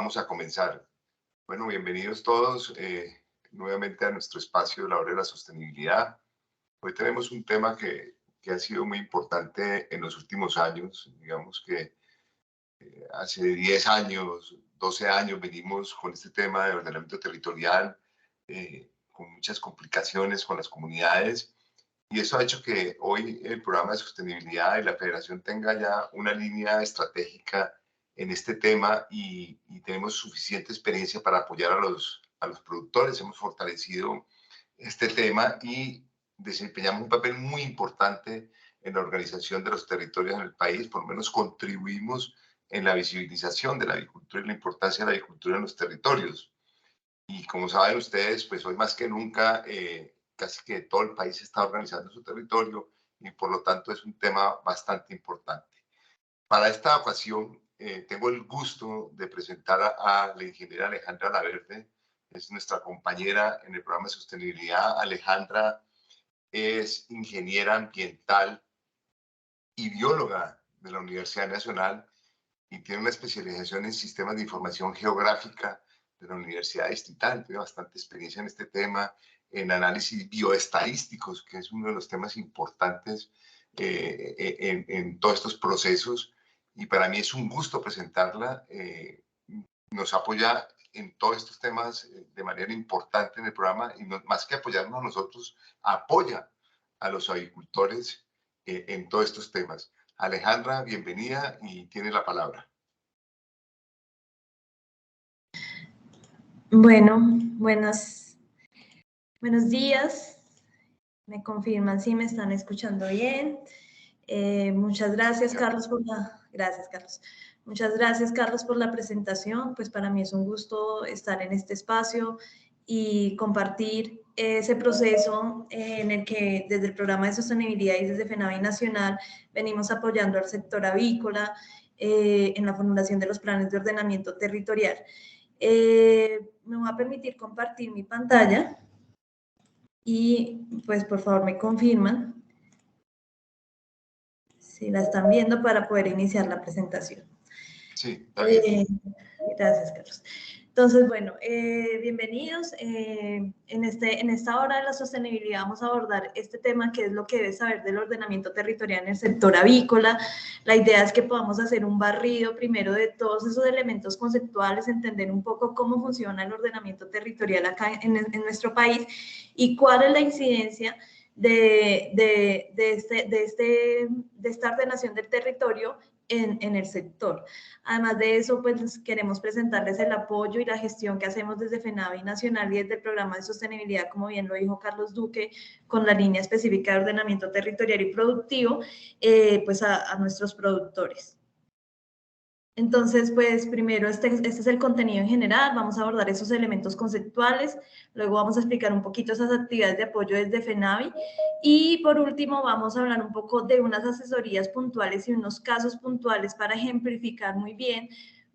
Vamos a comenzar. Bueno, bienvenidos todos nuevamente a nuestro espacio de la hora de la sostenibilidad. Hoy tenemos un tema que ha sido muy importante en los últimos años. Digamos que hace 10 años, 12 años venimos con este tema de ordenamiento territorial, con muchas complicaciones con las comunidades. Y eso ha hecho que hoy el programa de sostenibilidad de la Federación tenga ya una línea estratégica en este tema y tenemos suficiente experiencia para apoyar a los productores. Hemos fortalecido este tema y desempeñamos un papel muy importante en la organización de los territorios en el país. Por lo menos contribuimos en la visibilización de la agricultura y la importancia de la agricultura en los territorios. Y como saben ustedes, pues hoy más que nunca, casi que todo el país está organizando su territorio y por lo tanto es un tema bastante importante. Para esta ocasión, tengo el gusto de presentar a la ingeniera Alejandra Laverde, es nuestra compañera en el programa de sostenibilidad. Alejandra es ingeniera ambiental y bióloga de la Universidad Nacional y tiene una especialización en sistemas de información geográfica de la Universidad Distrital. Tiene bastante experiencia en este tema, en análisis bioestadísticos, que es uno de los temas importantes en todos estos procesos. Y para mí es un gusto presentarla. Nos apoya en todos estos temas de manera importante en el programa y no, más que apoyarnos a nosotros, apoya a los agricultores en todos estos temas. Alejandra, bienvenida y tiene la palabra. Bueno, buenos días. Me confirman si me están escuchando bien. Muchas gracias, Carlos, Gracias, Carlos. Muchas gracias, Carlos, por la presentación. Pues para mí es un gusto estar en este espacio y compartir ese proceso en el que desde el programa de sostenibilidad y desde FENAVI Nacional venimos apoyando al sector avícola en la formulación de los planes de ordenamiento territorial. Me voy a permitir compartir mi pantalla y pues por favor me confirman si la están viendo para poder iniciar la presentación. Sí, está bien. Gracias, Carlos. Entonces, bueno, bienvenidos. En esta hora de la sostenibilidad vamos a abordar este tema que es lo que debes saber del ordenamiento territorial en el sector avícola. La idea es que podamos hacer un barrido primero de todos esos elementos conceptuales, entender un poco cómo funciona el ordenamiento territorial acá en nuestro país y cuál es la incidencia de esta ordenación del territorio en el sector. Además de eso, pues queremos presentarles el apoyo y la gestión que hacemos desde FENAVI Nacional y desde el programa de sostenibilidad, como bien lo dijo Carlos Duque, con la línea específica de ordenamiento territorial y productivo, pues a nuestros productores. Entonces, pues primero este es el contenido en general, vamos a abordar esos elementos conceptuales, luego vamos a explicar un poquito esas actividades de apoyo desde FENAVI y por último vamos a hablar un poco de unas asesorías puntuales y unos casos puntuales para ejemplificar muy bien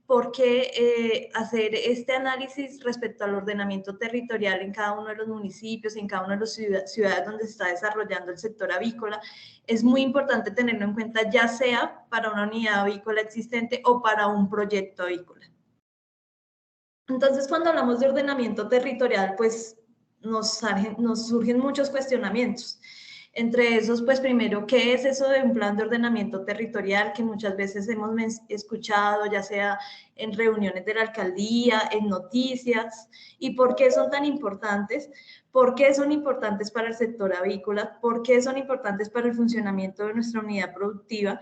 por qué hacer este análisis respecto al ordenamiento territorial en cada uno de los municipios, en cada una de las ciudades donde se está desarrollando el sector avícola. Es muy importante tenerlo en cuenta, ya sea para una unidad avícola existente o para un proyecto avícola. Entonces, cuando hablamos de ordenamiento territorial, pues nos surgen muchos cuestionamientos. Entre esos, pues primero, ¿qué es eso de un plan de ordenamiento territorial que muchas veces hemos escuchado, ya sea en reuniones de la alcaldía, en noticias? ¿Y por qué son tan importantes? ¿Por qué son importantes para el sector avícola? ¿Por qué son importantes para el funcionamiento de nuestra unidad productiva?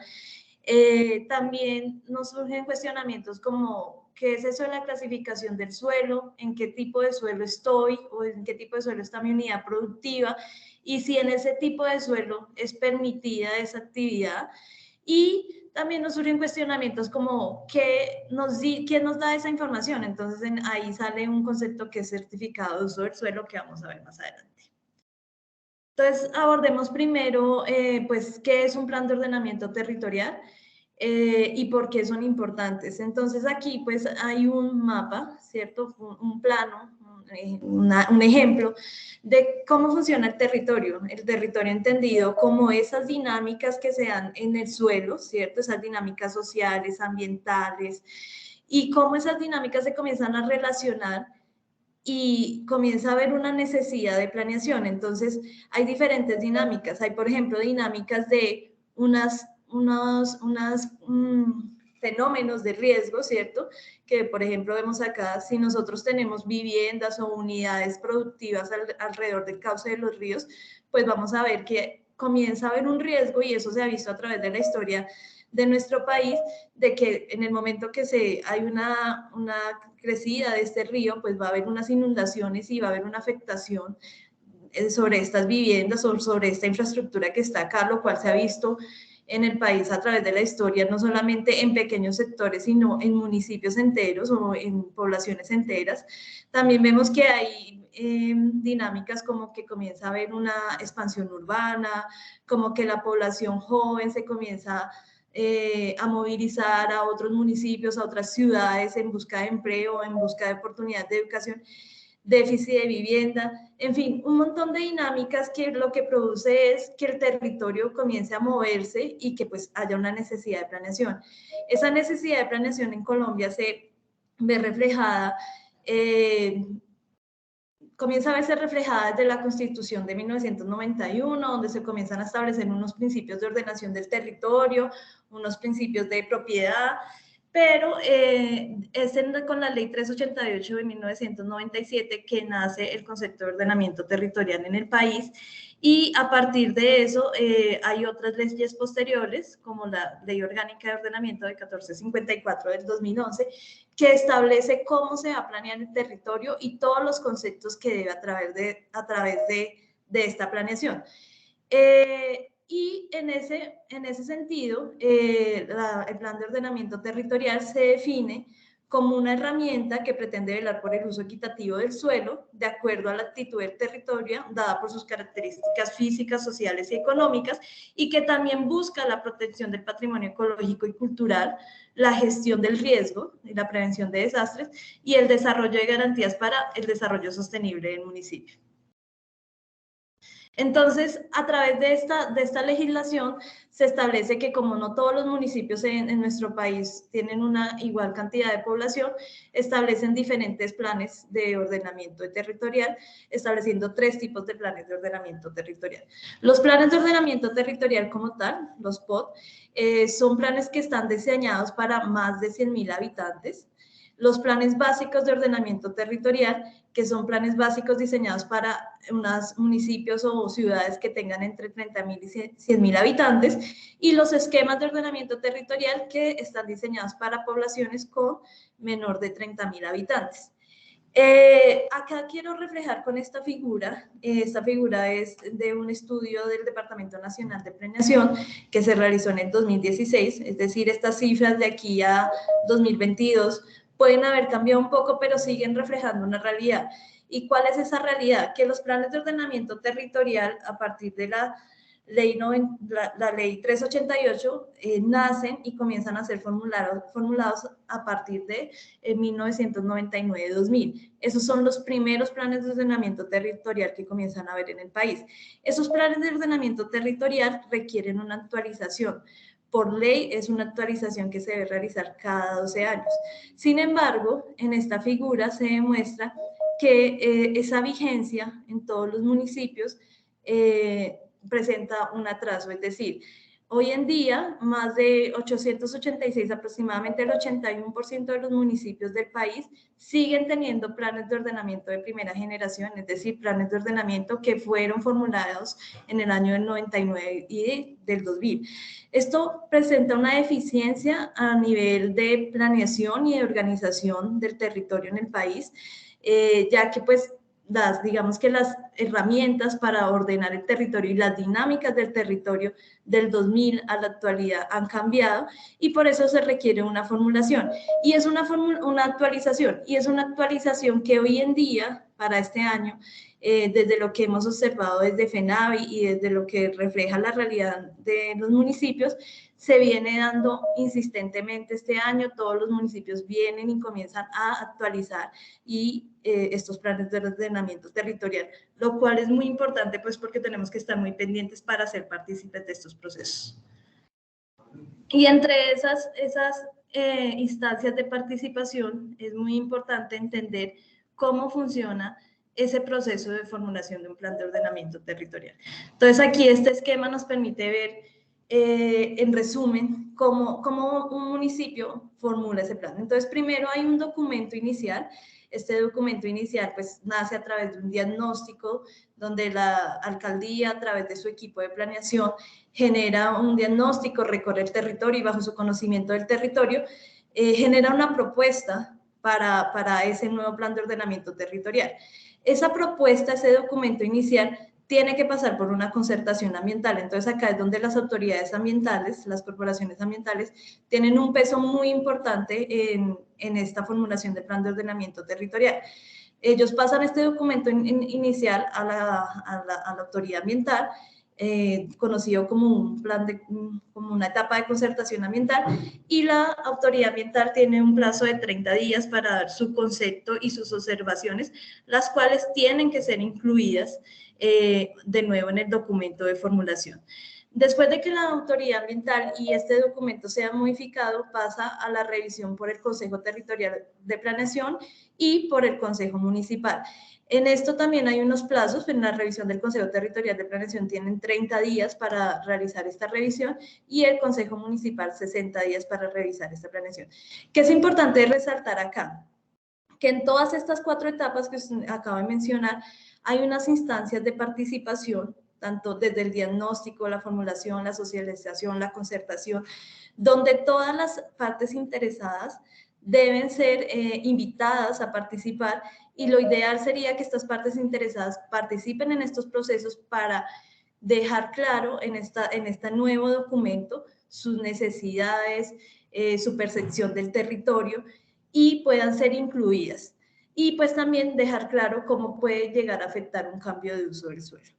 También nos surgen cuestionamientos como ¿qué es eso de la clasificación del suelo? ¿En qué tipo de suelo estoy? ¿O en qué tipo de suelo está mi unidad productiva? Y si en ese tipo de suelo es permitida esa actividad. Y también nos surgen cuestionamientos como ¿quién nos da esa información? Entonces ahí sale un concepto que es certificado de uso del suelo que vamos a ver más adelante. Entonces abordemos primero pues qué es un plan de ordenamiento territorial y por qué son importantes. Entonces aquí pues hay un mapa, ¿cierto? Un plano, un ejemplo de cómo funciona el territorio entendido como esas dinámicas que se dan en el suelo, ¿cierto? Esas dinámicas sociales, ambientales y cómo esas dinámicas se comienzan a relacionar y comienza a haber una necesidad de planeación. Entonces, hay diferentes dinámicas. Hay, por ejemplo, dinámicas de fenómenos de riesgo, ¿cierto? Que, por ejemplo, vemos acá, si nosotros tenemos viviendas o unidades productivas alrededor del cauce de los ríos, pues vamos a ver que comienza a haber un riesgo, y eso se ha visto a través de la historia de nuestro país, de que en el momento que hay una crecida de este río, pues va a haber unas inundaciones y va a haber una afectación sobre estas viviendas o sobre esta infraestructura que está acá, lo cual se ha visto en el país a través de la historia, no solamente en pequeños sectores, sino en municipios enteros o en poblaciones enteras. También vemos que hay dinámicas como que comienza a haber una expansión urbana, como que la población joven se comienza a movilizar a otros municipios, a otras ciudades en busca de empleo, en busca de oportunidades de educación, déficit de vivienda, en fin, un montón de dinámicas que lo que produce es que el territorio comience a moverse y que pues haya una necesidad de planeación. Esa necesidad de planeación en Colombia se ve reflejada, comienza a verse reflejada desde la Constitución de 1991, donde se comienzan a establecer unos principios de ordenación del territorio, unos principios de propiedad, pero es con la Ley 388 de 1997 que nace el concepto de ordenamiento territorial en el país, y a partir de eso hay otras leyes posteriores, como la Ley Orgánica de Ordenamiento de 1454 del 2011, que establece cómo se va a planear el territorio y todos los conceptos que debe a través de esta planeación. Y en ese sentido, el plan de ordenamiento territorial se define como una herramienta que pretende velar por el uso equitativo del suelo, de acuerdo a la actitud del territorio, dada por sus características físicas, sociales y económicas, y que también busca la protección del patrimonio ecológico y cultural, la gestión del riesgo y la prevención de desastres, y el desarrollo de garantías para el desarrollo sostenible del municipio. Entonces, a través de esta legislación se establece que como no todos los municipios en nuestro país tienen una igual cantidad de población, establecen diferentes planes de ordenamiento territorial, estableciendo 3 tipos de planes de ordenamiento territorial. Los planes de ordenamiento territorial como tal, los POT, son planes que están diseñados para más de 100.000 habitantes. Los planes básicos de ordenamiento territorial, que son planes básicos diseñados para unos municipios o ciudades que tengan entre 30.000 y 100.000 habitantes, y los esquemas de ordenamiento territorial, que están diseñados para poblaciones con menor de 30.000 habitantes. Acá quiero reflejar con esta figura es de un estudio del Departamento Nacional de Planeación que se realizó en el 2016, es decir, estas cifras de aquí a 2022 pueden haber cambiado un poco, pero siguen reflejando una realidad. ¿Y cuál es esa realidad? Que los planes de ordenamiento territorial, a partir de la ley 388, nacen y comienzan a ser formulados a partir de 1999-2000. Esos son los primeros planes de ordenamiento territorial que comienzan a ver en el país. Esos planes de ordenamiento territorial requieren una actualización. Por ley es una actualización que se debe realizar cada 12 años. Sin embargo, en esta figura se demuestra que esa vigencia en todos los municipios presenta un atraso, es decir, hoy en día más de 886, aproximadamente el 81% de los municipios del país siguen teniendo planes de ordenamiento de primera generación, es decir, planes de ordenamiento que fueron formulados en el año del 99 y del 2000. Esto presenta una deficiencia a nivel de planeación y de organización del territorio en el país, ya que pues digamos que las herramientas para ordenar el territorio y las dinámicas del territorio del 2000 a la actualidad han cambiado, y por eso se requiere una formulación y es una actualización, y es una actualización que hoy en día, para este año, desde lo que hemos observado desde FENAVI y desde lo que refleja la realidad de los municipios, se viene dando insistentemente este año. Todos los municipios vienen y comienzan a actualizar estos planes de ordenamiento territorial, lo cual es muy importante pues porque tenemos que estar muy pendientes para ser partícipes de estos procesos. Y entre esas instancias de participación es muy importante entender cómo funciona ese proceso de formulación de un plan de ordenamiento territorial. Entonces aquí este esquema nos permite ver en resumen cómo un municipio formula ese plan. Entonces primero hay un documento inicial. Este documento inicial pues nace a través de un diagnóstico donde la alcaldía a través de su equipo de planeación genera un diagnóstico, recorre el territorio y bajo su conocimiento del territorio genera una propuesta para ese nuevo plan de ordenamiento territorial. Esa propuesta, ese documento inicial, tiene que pasar por una concertación ambiental. Entonces acá es donde las autoridades ambientales, las corporaciones ambientales, tienen un peso muy importante en esta formulación del plan de ordenamiento territorial. Ellos pasan este documento inicial a la autoridad ambiental, conocido como un plan como una etapa de concertación ambiental, y la autoridad ambiental tiene un plazo de 30 días para dar su concepto y sus observaciones, las cuales tienen que ser incluidas de nuevo en el documento de formulación. Después de que la autoridad ambiental y este documento sea modificado, pasa a la revisión por el Consejo Territorial de Planeación y por el Consejo Municipal. En esto también hay unos plazos. En la revisión del Consejo Territorial de Planeación tienen 30 días para realizar esta revisión y el Consejo Municipal 60 días para revisar esta planeación. ¿Qué es importante resaltar acá? Que en todas estas 4 etapas que acabo de mencionar hay unas instancias de participación, tanto desde el diagnóstico, la formulación, la socialización, la concertación, donde todas las partes interesadas deben ser invitadas a participar, y lo ideal sería que estas partes interesadas participen en estos procesos para dejar claro en este nuevo documento sus necesidades, su percepción del territorio, y puedan ser incluidas. Y pues también dejar claro cómo puede llegar a afectar un cambio de uso del suelo.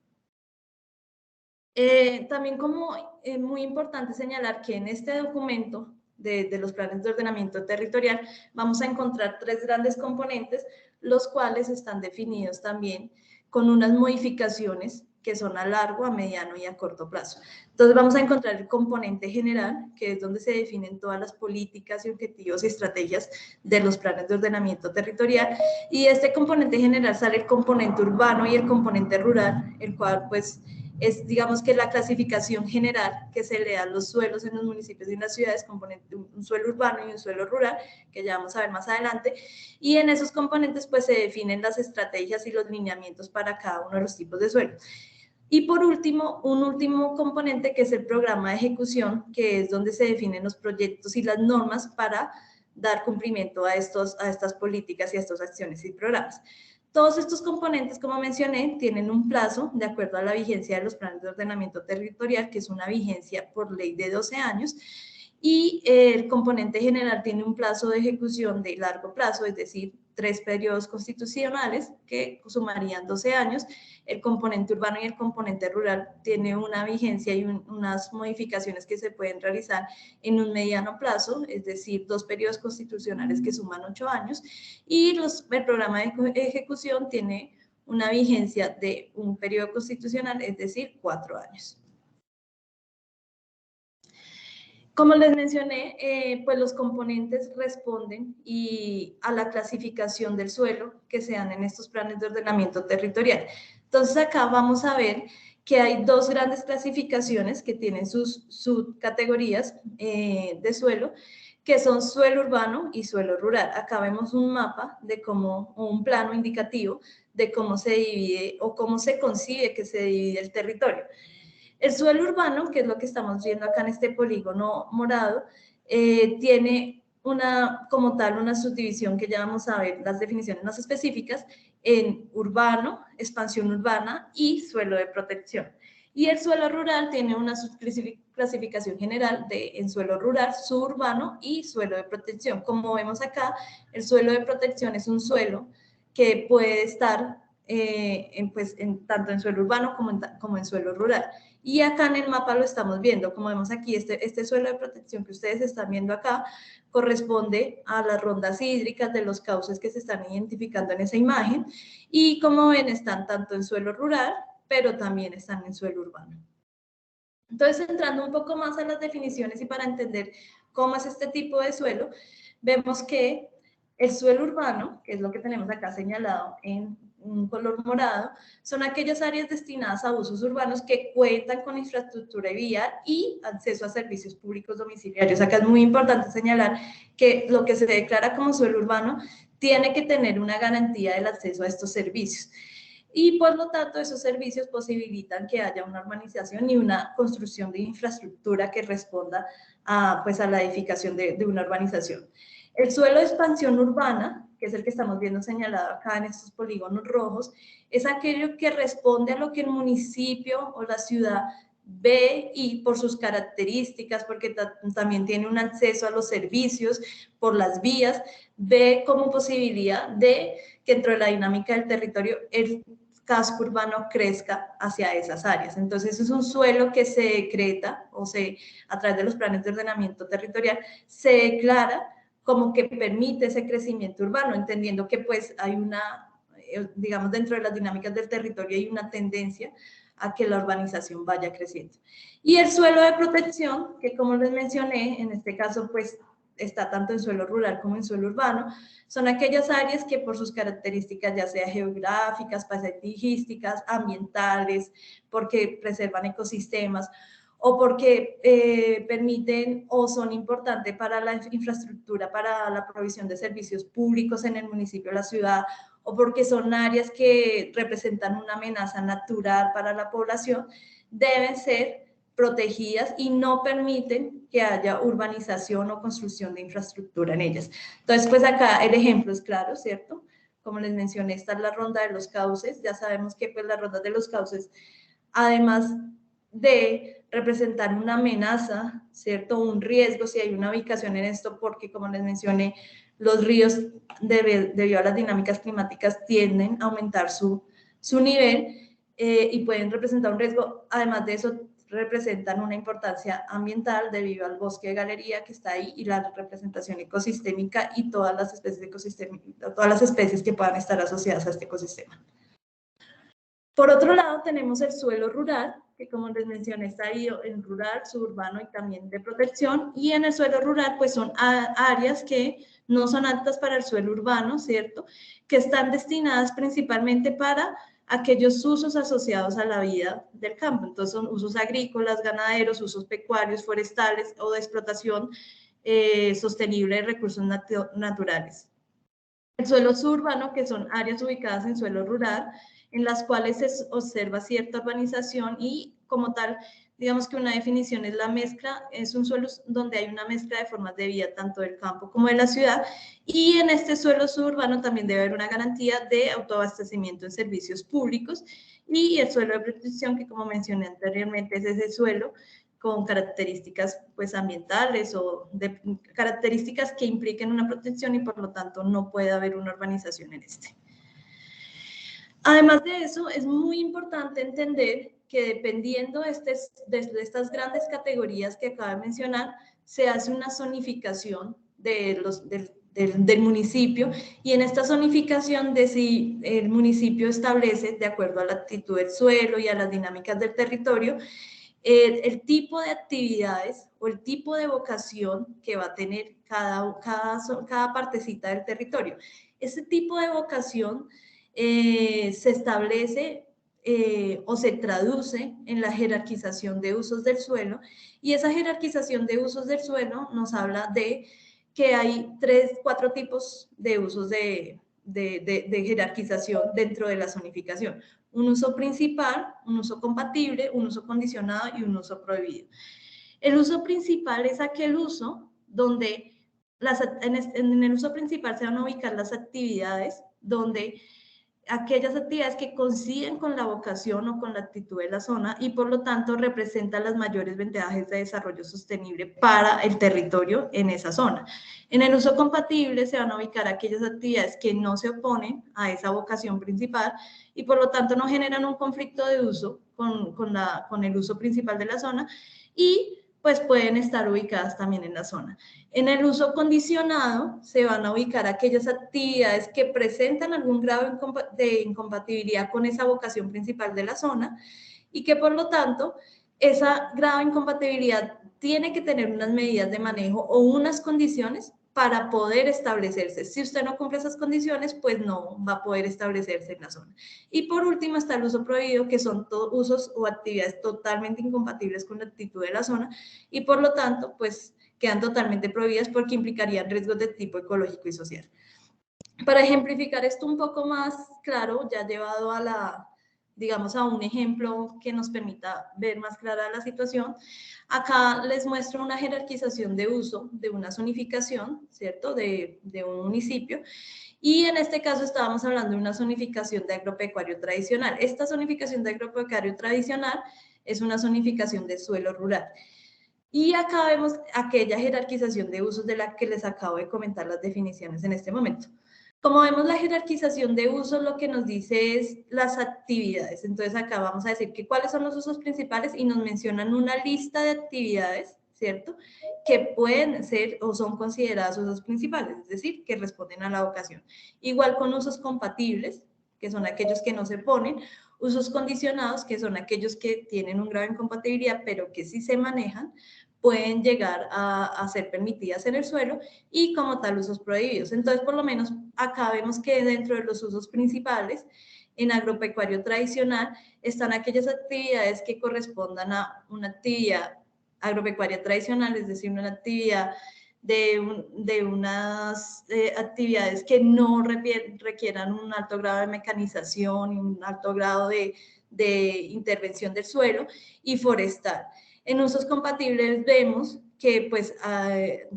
También como muy importante señalar que en este documento de los planes de ordenamiento territorial vamos a encontrar 3 grandes componentes, los cuales están definidos también con unas modificaciones que son a largo, a mediano y a corto plazo. Entonces vamos a encontrar el componente general, que es donde se definen todas las políticas y objetivos y estrategias de los planes de ordenamiento territorial, y de este componente general sale el componente urbano y el componente rural, el cual pues es, digamos que la clasificación general que se le da a los suelos en los municipios y en las ciudades, componente, un suelo urbano y un suelo rural, que ya vamos a ver más adelante, y en esos componentes pues se definen las estrategias y los lineamientos para cada uno de los tipos de suelo. Y por último, un último componente que es el programa de ejecución, que es donde se definen los proyectos y las normas para dar cumplimiento a estas políticas y a estas acciones y programas. Todos estos componentes, como mencioné, tienen un plazo de acuerdo a la vigencia de los planes de ordenamiento territorial, que es una vigencia por ley de 12 años, y el componente general tiene un plazo de ejecución de largo plazo, es decir, 3 periodos constitucionales que sumarían 12 años. El componente urbano y el componente rural tiene una vigencia y unas modificaciones que se pueden realizar en un mediano plazo, es decir, 2 periodos constitucionales que suman 8 años, y el programa de ejecución tiene una vigencia de un periodo constitucional, es decir, 4 años. Como les mencioné, pues los componentes responden a la clasificación del suelo que se dan en estos planes de ordenamiento territorial. Entonces acá vamos a ver que hay 2 grandes clasificaciones que tienen sus subcategorías de suelo, que son suelo urbano y suelo rural. Acá vemos un mapa de cómo, o un plano indicativo de cómo se divide o cómo se concibe que se divide el territorio. El suelo urbano, que es lo que estamos viendo acá en este polígono morado, tiene como tal una subdivisión que ya vamos a ver las definiciones más específicas en urbano, expansión urbana y suelo de protección. Y el suelo rural tiene una clasificación general en suelo rural, suburbano y suelo de protección. Como vemos acá, el suelo de protección es un suelo que puede estar tanto en suelo urbano como en suelo rural. Y acá en el mapa lo estamos viendo, como vemos aquí, este suelo de protección que ustedes están viendo acá corresponde a las rondas hídricas de los cauces que se están identificando en esa imagen, y como ven están tanto en suelo rural, pero también están en suelo urbano. Entonces, entrando un poco más a las definiciones y para entender ¿Cómo es este tipo de suelo? Vemos que el suelo urbano, que es lo que tenemos acá señalado en un color morado, son aquellas áreas destinadas a usos urbanos que cuentan con infraestructura vial y acceso a servicios públicos domiciliarios. Acá es muy importante señalar que lo que se declara como suelo urbano tiene que tener una garantía del acceso a estos servicios. Y por lo tanto, esos servicios posibilitan que haya una urbanización y una construcción de infraestructura que responda a, pues, a la edificación de una urbanización. El suelo de expansión urbana, que es el que estamos viendo señalado acá en estos polígonos rojos, es aquello que responde a lo que el municipio o la ciudad ve y por sus características, porque también tiene un acceso a los servicios por las vías, ve como posibilidad de que dentro de la dinámica del territorio el casco urbano crezca hacia esas áreas. Entonces es un suelo que se decreta o a través de los planes de ordenamiento territorial se declara como que permite ese crecimiento urbano, entendiendo que pues hay una, digamos, dentro de las dinámicas del territorio hay una tendencia a que la urbanización vaya creciendo. Y el suelo de protección, que como les mencioné, en este caso pues está tanto en suelo rural como en suelo urbano, son aquellas áreas que por sus características, ya sea geográficas, paisajísticas, ambientales, porque preservan ecosistemas, o porque permiten o son importantes para la infraestructura, para la provisión de servicios públicos en el municipio o la ciudad, o porque son áreas que representan una amenaza natural para la población, deben ser protegidas y no permiten que haya urbanización o construcción de infraestructura en ellas. Entonces, pues acá el ejemplo es claro, ¿cierto? Como les mencioné, esta es la ronda de los cauces. Ya sabemos que pues las rondas de los cauces, además de representar una amenaza, ¿cierto? Un riesgo si hay una ubicación en esto, porque como les mencioné, los ríos, debido a las dinámicas climáticas, tienden a aumentar su nivel y pueden representar un riesgo. Además de eso, representan una importancia ambiental debido al bosque de galería que está ahí y la representación ecosistémica y todas las especies que puedan estar asociadas a este ecosistema. Por otro lado, tenemos el suelo rural, que como les mencioné, está ahí en rural, suburbano y también de protección. Y en el suelo rural, pues son áreas que no son aptas para el suelo urbano, ¿cierto? Que están destinadas principalmente para aquellos usos asociados a la vida del campo. Entonces son usos agrícolas, ganaderos, usos pecuarios, forestales o de explotación sostenible de recursos naturales. El suelo suburbano, que son áreas ubicadas en suelo rural, en las cuales se observa cierta urbanización y como tal, digamos que una definición es la mezcla, es un suelo donde hay una mezcla de formas de vida tanto del campo como de la ciudad, y en este suelo suburbano también debe haber una garantía de autoabastecimiento en servicios públicos, y el suelo de protección, que como mencioné anteriormente, es ese suelo con características pues ambientales o de características que impliquen una protección y por lo tanto no puede haber una urbanización en este. Además de eso, es muy importante entender que dependiendo de estas grandes categorías que acabo de mencionar, se hace una zonificación del municipio y en esta zonificación de si el municipio establece, de acuerdo a la actitud del suelo y a las dinámicas del territorio, el tipo de actividades o el tipo de vocación que va a tener cada partecita del territorio. Ese tipo de vocación se establece o se traduce en la jerarquización de usos del suelo, y esa jerarquización de usos del suelo nos habla de que hay 4 tipos de usos de jerarquización dentro de la zonificación. Un uso principal, un uso compatible, un uso condicionado y un uso prohibido. El uso principal es aquel uso donde en el uso principal se van a ubicar las actividades donde aquellas actividades que coinciden con la vocación o con la actitud de la zona y por lo tanto representan las mayores ventajas de desarrollo sostenible para el territorio en esa zona. En el uso compatible se van a ubicar aquellas actividades que no se oponen a esa vocación principal y por lo tanto no generan un conflicto de uso con el uso principal de la zona y pues pueden estar ubicadas también en la zona. En el uso condicionado se van a ubicar aquellas actividades que presentan algún grado de incompatibilidad con esa vocación principal de la zona y que por lo tanto esa grado de incompatibilidad tiene que tener unas medidas de manejo o unas condiciones para poder establecerse. Si usted no cumple esas condiciones, pues no va a poder establecerse en la zona. Y por último está el uso prohibido, que son usos o actividades totalmente incompatibles con la actitud de la zona y por lo tanto, pues quedan totalmente prohibidas porque implicarían riesgos de tipo ecológico y social. Para ejemplificar esto un poco más claro, ya llevado a digamos, a un ejemplo que nos permita ver más clara la situación, acá les muestro una jerarquización de uso de una zonificación, ¿cierto?, de un municipio, y en este caso estábamos hablando de una zonificación de agropecuario tradicional. Esta zonificación de agropecuario tradicional es una zonificación de suelo rural. Y acá vemos aquella jerarquización de usos de la que les acabo de comentar las definiciones en este momento. Como vemos, la jerarquización de usos lo que nos dice es las actividades. Entonces acá vamos a decir que cuáles son los usos principales y nos mencionan una lista de actividades, ¿cierto?, que pueden ser o son consideradas usos principales, es decir, que responden a la vocación. Igual con usos compatibles, que son aquellos que no se ponen, usos condicionados, que son aquellos que tienen un grado de incompatibilidad, pero que sí se manejan, pueden llegar a ser permitidas en el suelo y como tal usos prohibidos. Entonces, por lo menos acá vemos que dentro de los usos principales, en agropecuario tradicional, están aquellas actividades que correspondan a una actividad agropecuaria tradicional, es decir, una actividad de unas actividades que no requieran un alto grado de mecanización y un alto grado de intervención del suelo, y forestal. En usos compatibles vemos que pues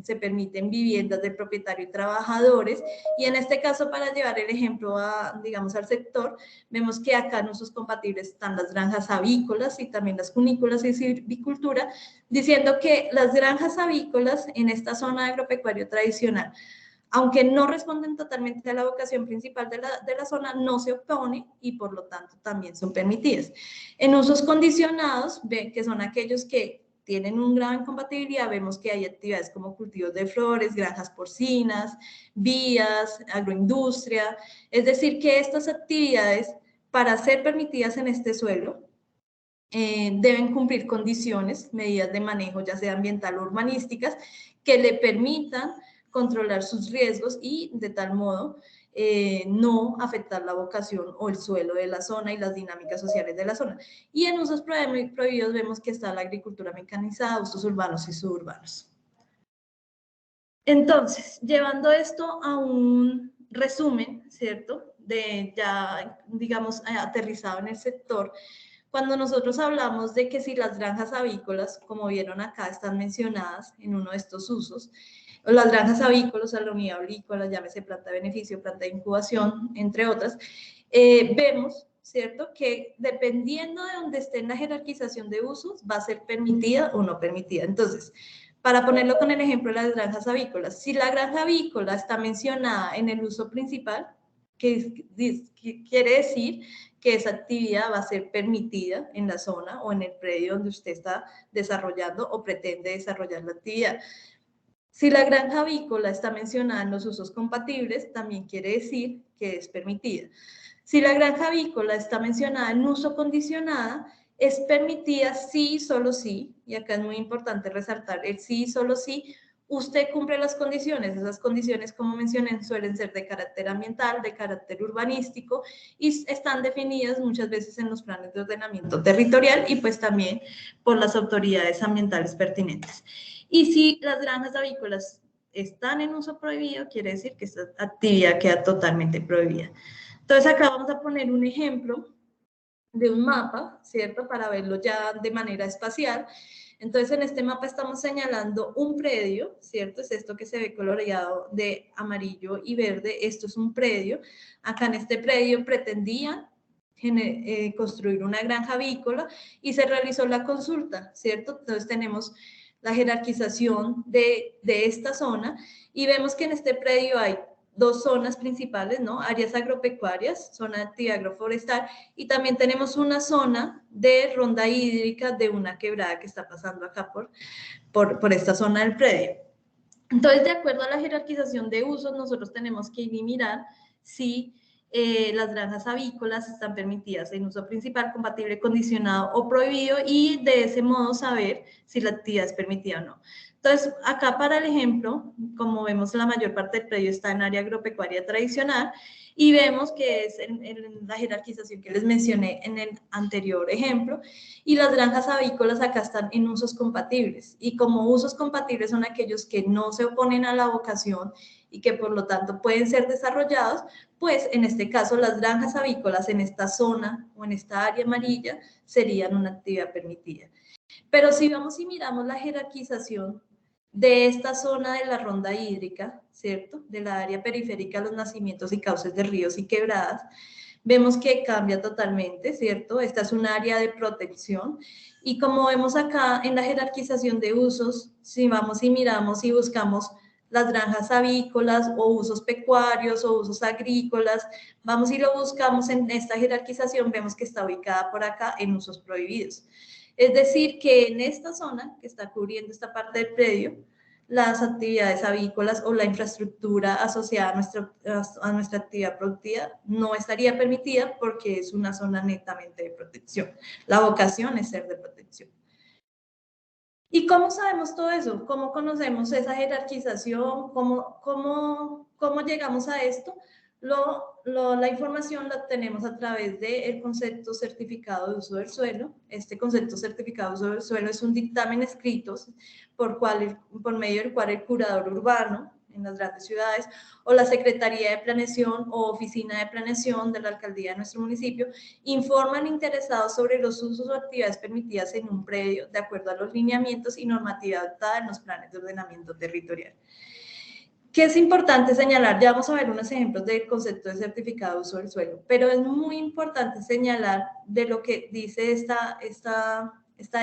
se permiten viviendas de propietario y trabajadores, y en este caso, para llevar el ejemplo digamos, al sector, vemos que acá en usos compatibles están las granjas avícolas y también las cunícolas y silvicultura, diciendo que las granjas avícolas en esta zona agropecuario tradicional, aunque no responden totalmente a la vocación principal de la zona, no se opone y por lo tanto también son permitidas. En usos condicionados, que son aquellos que tienen un grado de incompatibilidad, vemos que hay actividades como cultivos de flores, granjas porcinas, vías, agroindustria, es decir, que estas actividades, para ser permitidas en este suelo, deben cumplir condiciones, medidas de manejo, ya sea ambiental o urbanísticas, que le permitan controlar sus riesgos y de tal modo no afectar la vocación o el suelo de la zona y las dinámicas sociales de la zona. Y en usos prohibidos vemos que está la agricultura mecanizada, usos urbanos y suburbanos. Entonces, llevando esto a un resumen, ¿cierto?, de ya, digamos, aterrizado en el sector, cuando nosotros hablamos de que si las granjas avícolas, como vieron acá, están mencionadas en uno de estos usos, o las granjas avícolas, a la unidad avícola, llámese planta de beneficio, planta de incubación, entre otras, vemos, ¿cierto?, que dependiendo de donde esté en la jerarquización de usos, va a ser permitida o no permitida. Entonces, para ponerlo con el ejemplo de las granjas avícolas, si la granja avícola está mencionada en el uso principal, que quiere decir que esa actividad va a ser permitida en la zona o en el predio donde usted está desarrollando o pretende desarrollar la actividad. Si la granja avícola está mencionada en los usos compatibles, también quiere decir que es permitida. Si la granja avícola está mencionada en uso condicionada, es permitida sí, solo sí, y acá es muy importante resaltar el sí, solo sí, usted cumple las condiciones. Esas condiciones, como mencioné, suelen ser de carácter ambiental, de carácter urbanístico, y están definidas muchas veces en los planes de ordenamiento territorial y pues también por las autoridades ambientales pertinentes. Y si las granjas avícolas están en uso prohibido, quiere decir que esta actividad queda totalmente prohibida. Entonces acá vamos a poner un ejemplo de un mapa, ¿cierto?, para verlo ya de manera espacial. Entonces, en este mapa estamos señalando un predio, ¿cierto? Es esto que se ve coloreado de amarillo y verde. Esto es un predio. Acá en este predio pretendían construir una granja avícola y se realizó la consulta, ¿cierto? Entonces, tenemos la jerarquización de esta zona y vemos que en este predio hay dos zonas principales, ¿no? Áreas agropecuarias, zona de actividad agroforestal, y también tenemos una zona de ronda hídrica de una quebrada que está pasando acá por esta zona del predio. Entonces, de acuerdo a la jerarquización de usos, nosotros tenemos que mirar si Las granjas avícolas están permitidas en uso principal, compatible, condicionado o prohibido, y de ese modo saber si la actividad es permitida o no. Entonces, acá para el ejemplo, como vemos, la mayor parte del predio está en área agropecuaria tradicional, y vemos que es en la jerarquización que les mencioné en el anterior ejemplo, y las granjas avícolas acá están en usos compatibles, y como usos compatibles son aquellos que no se oponen a la vocación y que por lo tanto pueden ser desarrollados, pues en este caso las granjas avícolas en esta zona o en esta área amarilla serían una actividad permitida. Pero si vamos y miramos la jerarquización de esta zona de la ronda hídrica, ¿cierto? De la área periférica a los nacimientos y cauces de ríos y quebradas, vemos que cambia totalmente, ¿cierto? Esta es un área de protección, y como vemos acá en la jerarquización de usos, si vamos y miramos y buscamos las granjas avícolas o usos pecuarios o usos agrícolas, vamos y lo buscamos en esta jerarquización, vemos que está ubicada por acá en usos prohibidos. Es decir, que en esta zona que está cubriendo esta parte del predio, las actividades avícolas o la infraestructura asociada a nuestra actividad productiva no estaría permitida porque es una zona netamente de protección. La vocación es ser de protección. ¿Y cómo sabemos todo eso? ¿Cómo conocemos esa jerarquización? ¿Cómo llegamos a esto? La información la tenemos a través del concepto certificado de uso del suelo. Este concepto certificado de uso del suelo es un dictamen escrito por medio del cual el curador urbano en las grandes ciudades o la Secretaría de Planeación o Oficina de Planeación de la Alcaldía de nuestro municipio informan interesados sobre los usos o actividades permitidas en un predio de acuerdo a los lineamientos y normativa adoptada en los planes de ordenamiento territorial. ¿Qué es importante señalar? Ya vamos a ver unos ejemplos del concepto de certificado de uso del suelo, pero es muy importante señalar de lo que dice esta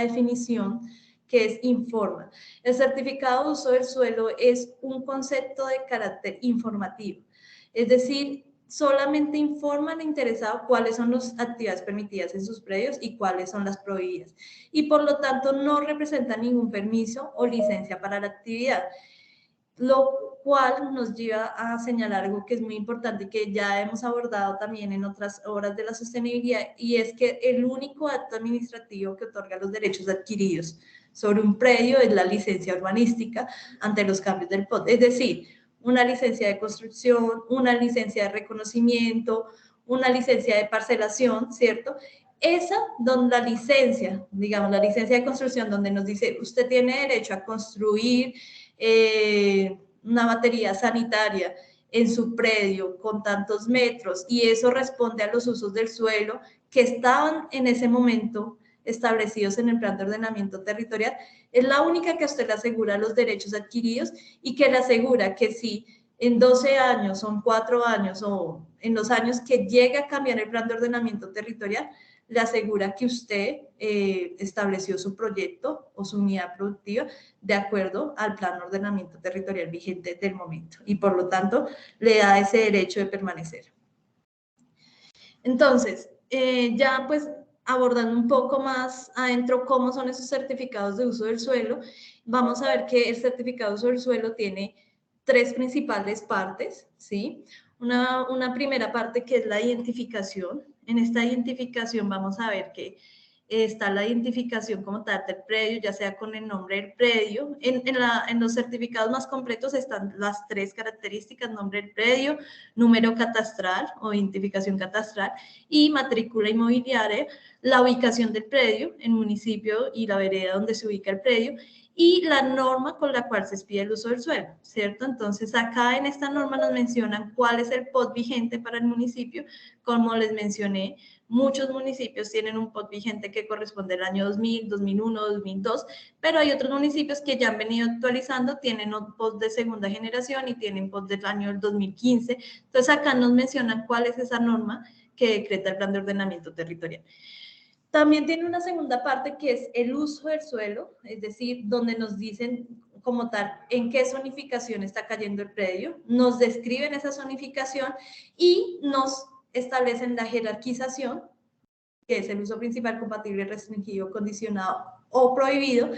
definición, que es informa. El certificado de uso del suelo es un concepto de carácter informativo, es decir, solamente informa al interesado cuáles son las actividades permitidas en sus predios y cuáles son las prohibidas, y por lo tanto no representa ningún permiso o licencia para la actividad, lo cual nos lleva a señalar algo que es muy importante y que ya hemos abordado también en otras horas de la sostenibilidad, y es que el único acto administrativo que otorga los derechos adquiridos sobre un predio es la licencia urbanística ante los cambios del POT, es decir, una licencia de construcción, una licencia de reconocimiento, una licencia de parcelación, ¿cierto? Esa, donde la licencia, digamos, la licencia de construcción, donde nos dice, usted tiene derecho a construir una batería sanitaria en su predio con tantos metros, y eso responde a los usos del suelo que estaban en ese momento establecidos en el plan de ordenamiento territorial, es la única que a usted le asegura los derechos adquiridos y que le asegura que si en 12 años, son 4 años o en los años que llegue a cambiar el plan de ordenamiento territorial, le asegura que usted estableció su proyecto o su unidad productiva de acuerdo al plan de ordenamiento territorial vigente del momento, y por lo tanto le da ese derecho de permanecer. Entonces, ya pues abordando un poco más adentro cómo son esos certificados de uso del suelo, vamos a ver que el certificado de uso del suelo tiene 3 principales partes, ¿sí? Una primera parte que es la identificación. En esta identificación vamos a ver que está la identificación como tal del predio, ya sea con el nombre del predio. En los certificados más completos están las 3 características: nombre del predio, número catastral o identificación catastral y matrícula inmobiliaria, la ubicación del predio, el municipio y la vereda donde se ubica el predio, y la norma con la cual se expide el uso del suelo, ¿cierto? Entonces, acá en esta norma nos mencionan cuál es el POT vigente para el municipio. Como les mencioné, muchos municipios tienen un POT vigente que corresponde al año 2000, 2001, 2002, pero hay otros municipios que ya han venido actualizando, tienen un POT de segunda generación y tienen POT del año 2015. Entonces, acá nos mencionan cuál es esa norma que decreta el plan de ordenamiento territorial. También tiene una segunda parte que es el uso del suelo, es decir, donde nos dicen como tal en qué zonificación está cayendo el predio, nos describen esa zonificación y nos establecen la jerarquización, que es el uso principal, compatible, restringido, condicionado o prohibido.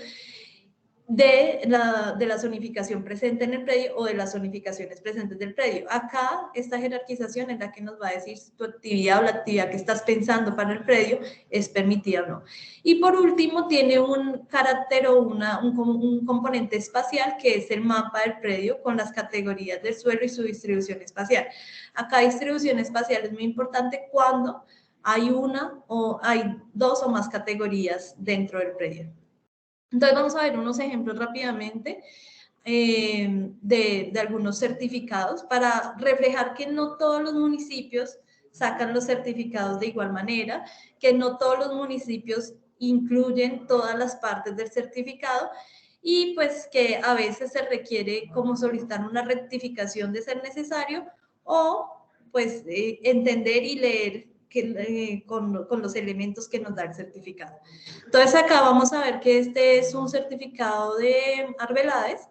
de la zonificación presente en el predio o de las zonificaciones presentes del predio. Acá, esta jerarquización es la que nos va a decir si tu actividad o la actividad que estás pensando para el predio es permitida o no. Y por último, tiene un carácter o un componente espacial que es el mapa del predio con las categorías del suelo y su distribución espacial. Acá distribución espacial es muy importante cuando hay una o hay dos o más categorías dentro del predio. Entonces vamos a ver unos ejemplos rápidamente de algunos certificados para reflejar que no todos los municipios sacan los certificados de igual manera, que no todos los municipios incluyen todas las partes del certificado y pues que a veces se requiere como solicitar una rectificación de ser necesario o pues entender y leer con los elementos que nos da el certificado. Entonces acá vamos a ver que este es un certificado de Arbeláez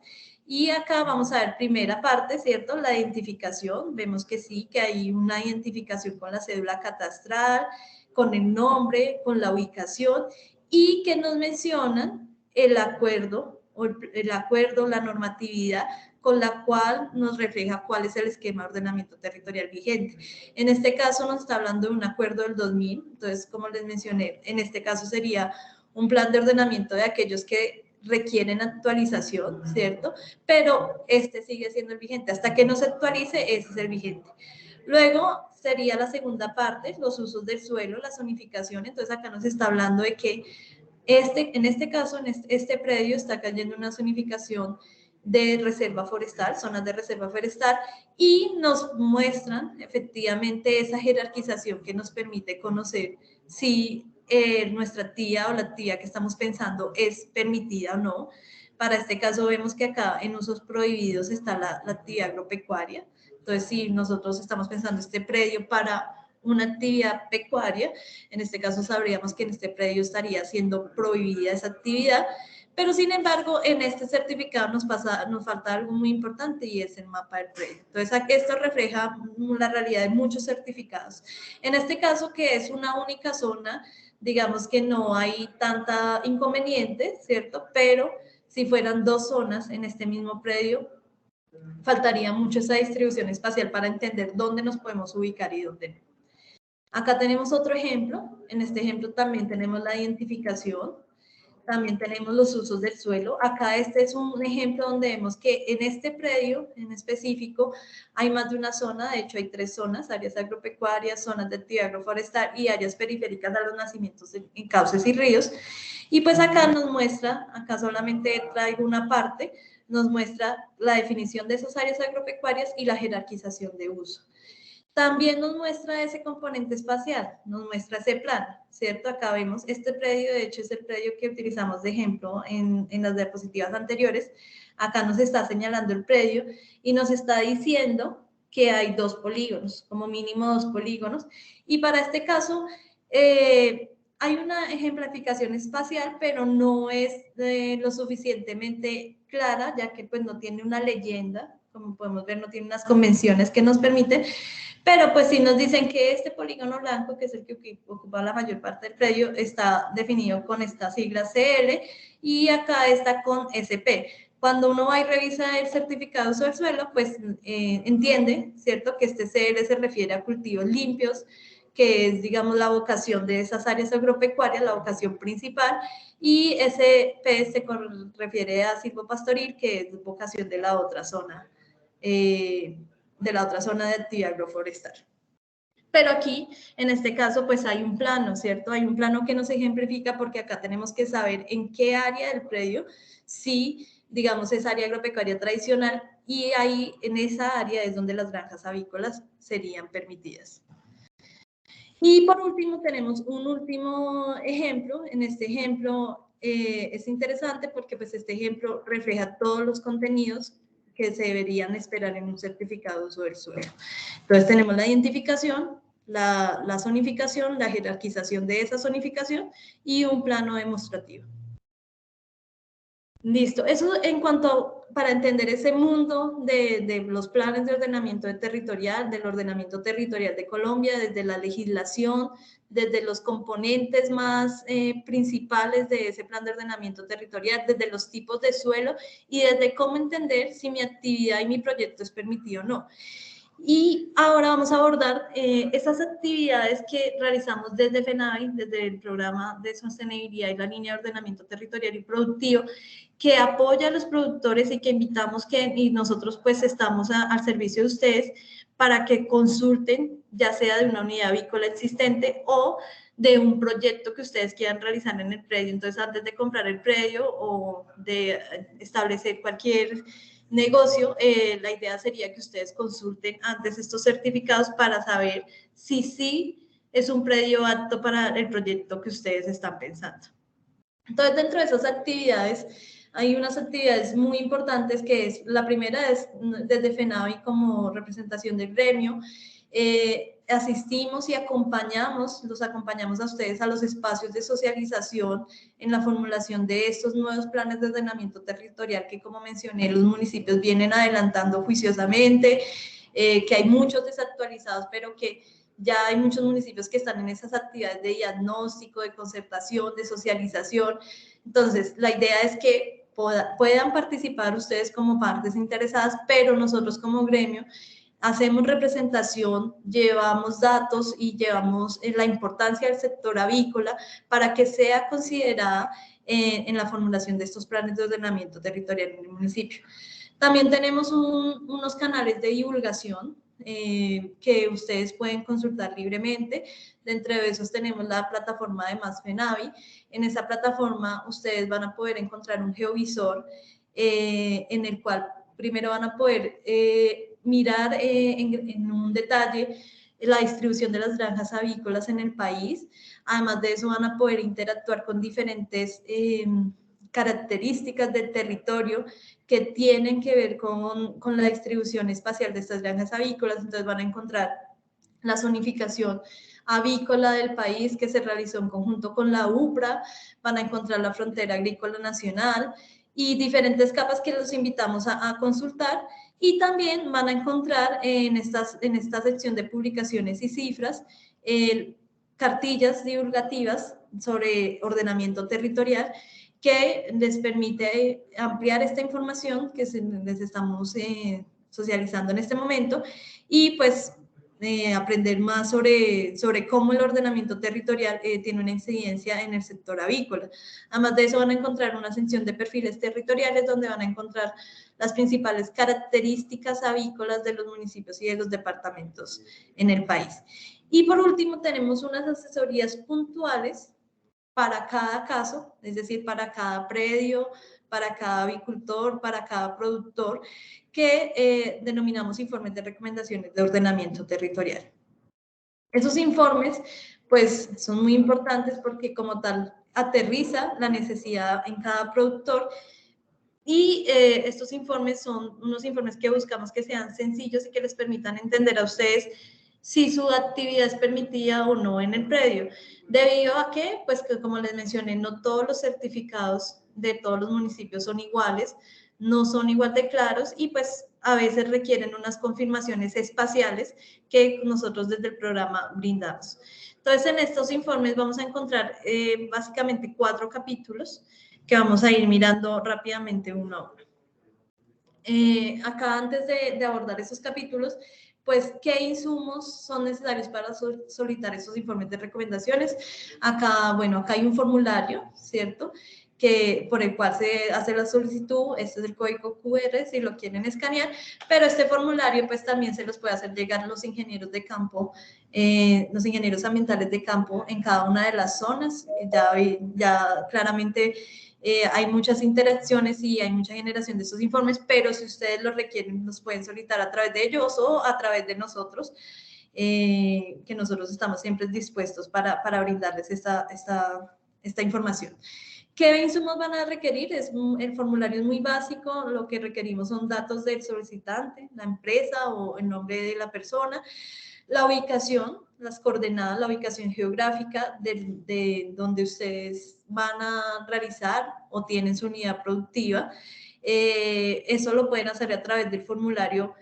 y acá vamos a ver primera parte, ¿cierto? La identificación, vemos que sí, que hay una identificación con la cédula catastral, con el nombre, con la ubicación y que nos mencionan el acuerdo, la normatividad con la cual nos refleja cuál es el esquema de ordenamiento territorial vigente. En este caso nos está hablando de un acuerdo del 2000, entonces como les mencioné, en este caso sería un plan de ordenamiento de aquellos que requieren actualización, ¿cierto? Pero este sigue siendo el vigente. Hasta que no se actualice, ese es el vigente. Luego sería la segunda parte, los usos del suelo, la zonificación. Entonces acá nos está hablando de que en este caso, en este predio está cayendo una zonificación de reserva forestal, zonas de reserva forestal, y nos muestran efectivamente esa jerarquización que nos permite conocer si nuestra actividad o la actividad que estamos pensando es permitida o no. Para este caso vemos que acá en usos prohibidos está la actividad agropecuaria. Entonces, si nosotros estamos pensando este predio para una actividad pecuaria, en este caso sabríamos que en este predio estaría siendo prohibida esa actividad, pero sin embargo en este certificado nos falta algo muy importante y es el mapa del predio. Entonces esto refleja la realidad de muchos certificados. En este caso que es una única zona, digamos que no hay tanta inconveniente, ¿cierto? Pero si fueran dos zonas en este mismo predio, faltaría mucho esa distribución espacial para entender dónde nos podemos ubicar y dónde no. Acá tenemos otro ejemplo. En este ejemplo también tenemos la identificación. También tenemos los usos del suelo. Acá este es un ejemplo donde vemos que en este predio en específico hay más de una zona. De hecho, hay 3 zonas: áreas agropecuarias, zonas de actividad agroforestal y áreas periféricas a los nacimientos en cauces y ríos. Y pues acá nos muestra, acá solamente traigo una parte, nos muestra la definición de esas áreas agropecuarias y la jerarquización de uso. También nos muestra ese componente espacial, nos muestra ese plan, ¿cierto? Acá vemos este predio, de hecho es el predio que utilizamos de ejemplo en las diapositivas anteriores. Acá nos está señalando el predio y nos está diciendo que hay 2 polígonos, como mínimo 2 polígonos. Y para este caso hay una ejemplificación espacial, pero no es lo suficientemente clara, ya que pues no tiene una leyenda, como podemos ver, no tiene unas convenciones que nos permiten. Pero pues sí nos dicen que este polígono blanco, que es el que ocupa la mayor parte del predio, está definido con esta sigla CL y acá está con SP. Cuando uno va y revisa el certificado de uso del suelo, pues entiende, ¿cierto?, que este CL se refiere a cultivos limpios, que es, digamos, la vocación de esas áreas agropecuarias, la vocación principal, y SP se refiere a silvopastoril, que es vocación de la otra zona de actividad agroforestal. Pero aquí, en este caso, pues hay un plano, ¿cierto? Hay un plano que nos ejemplifica porque acá tenemos que saber en qué área del predio, si, digamos, es área agropecuaria tradicional, y ahí, en esa área es donde las granjas avícolas serían permitidas. Y por último, tenemos un último ejemplo. En este ejemplo es interesante porque pues este ejemplo refleja todos los contenidos que se deberían esperar en un certificado de uso del suelo. Entonces tenemos la identificación, la zonificación, la jerarquización de esa zonificación y un plano demostrativo. Listo, eso en cuanto para entender ese mundo de los planes de ordenamiento territorial, del ordenamiento territorial de Colombia, desde la legislación, desde los componentes más principales de ese plan de ordenamiento territorial, desde los tipos de suelo y desde cómo entender si mi actividad y mi proyecto es permitido o no. Y ahora vamos a abordar esas actividades que realizamos desde FENAVI, desde el programa de sostenibilidad y la línea de ordenamiento territorial y productivo, que apoya a los productores y que invitamos y nosotros pues estamos al servicio de ustedes para que consulten, ya sea de una unidad avícola existente o de un proyecto que ustedes quieran realizar en el predio. Entonces, antes de comprar el predio o de establecer cualquier negocio, la idea sería que ustedes consulten antes estos certificados para saber si sí es un predio apto para el proyecto que ustedes están pensando. Entonces, dentro de esas actividades, hay unas actividades muy importantes que es, la primera es desde FENAVI como representación del gremio, asistimos y los acompañamos a ustedes a los espacios de socialización en la formulación de estos nuevos planes de ordenamiento territorial que, como mencioné, los municipios vienen adelantando juiciosamente, que hay muchos desactualizados, pero que ya hay muchos municipios que están en esas actividades de diagnóstico, de concertación, de socialización. Entonces, la idea es que puedan participar ustedes como partes interesadas, pero nosotros como gremio hacemos representación, llevamos datos y llevamos la importancia del sector avícola para que sea considerada en la formulación de estos planes de ordenamiento territorial en el municipio. También tenemos unos canales de divulgación que ustedes pueden consultar libremente. Dentro de esos tenemos la plataforma de Más FENAVI. En esa plataforma ustedes van a poder encontrar un geovisor en el cual primero van a poder mirar en un detalle la distribución de las granjas avícolas en el país. Además de eso van a poder interactuar con diferentes características del territorio que tienen que ver con la distribución espacial de estas granjas avícolas. Entonces van a encontrar la zonificación avícola del país que se realizó en conjunto con la UPRA, van a encontrar la frontera agrícola nacional y diferentes capas que los invitamos a consultar. Y también van a encontrar en esta sección de publicaciones y cifras cartillas divulgativas sobre ordenamiento territorial que les permite ampliar esta información que les estamos socializando en este momento y pues aprender más sobre cómo el ordenamiento territorial tiene una incidencia en el sector avícola. Además de eso van a encontrar una sección de perfiles territoriales donde van a encontrar las principales características avícolas de los municipios y de los departamentos en el país. Y por último tenemos unas asesorías puntuales para cada caso, es decir, para cada predio, para cada avicultor, para cada productor, que denominamos informes de recomendaciones de ordenamiento territorial. Esos informes, pues, son muy importantes porque como tal aterriza la necesidad en cada productor y estos informes son unos informes que buscamos que sean sencillos y que les permitan entender a ustedes si su actividad es permitida o no en el predio. ¿Debido a qué? Pues que como les mencioné, no todos los certificados de todos los municipios son iguales, no son igual de claros y pues a veces requieren unas confirmaciones espaciales que nosotros desde el programa brindamos. Entonces, en estos informes vamos a encontrar básicamente 4 capítulos que vamos a ir mirando rápidamente uno a uno. Acá, antes de abordar esos capítulos, pues, ¿qué insumos son necesarios para solicitar esos informes de recomendaciones? Acá, bueno, acá hay un formulario, ¿cierto?, por el cual se hace la solicitud. Este es el código QR si lo quieren escanear, pero este formulario pues también se los puede hacer llegar los ingenieros de campo, los ingenieros ambientales de campo en cada una de las zonas. Ya claramente hay muchas interacciones y hay mucha generación de estos informes, pero si ustedes los requieren, los pueden solicitar a través de ellos o a través de nosotros, que nosotros estamos siempre dispuestos para brindarles esta información. ¿Qué insumos van a requerir? El formulario es muy básico, lo que requerimos son datos del solicitante, la empresa o el nombre de la persona, la ubicación, las coordenadas, la ubicación geográfica de donde ustedes van a realizar o tienen su unidad productiva, Eso lo pueden hacer a través del formulario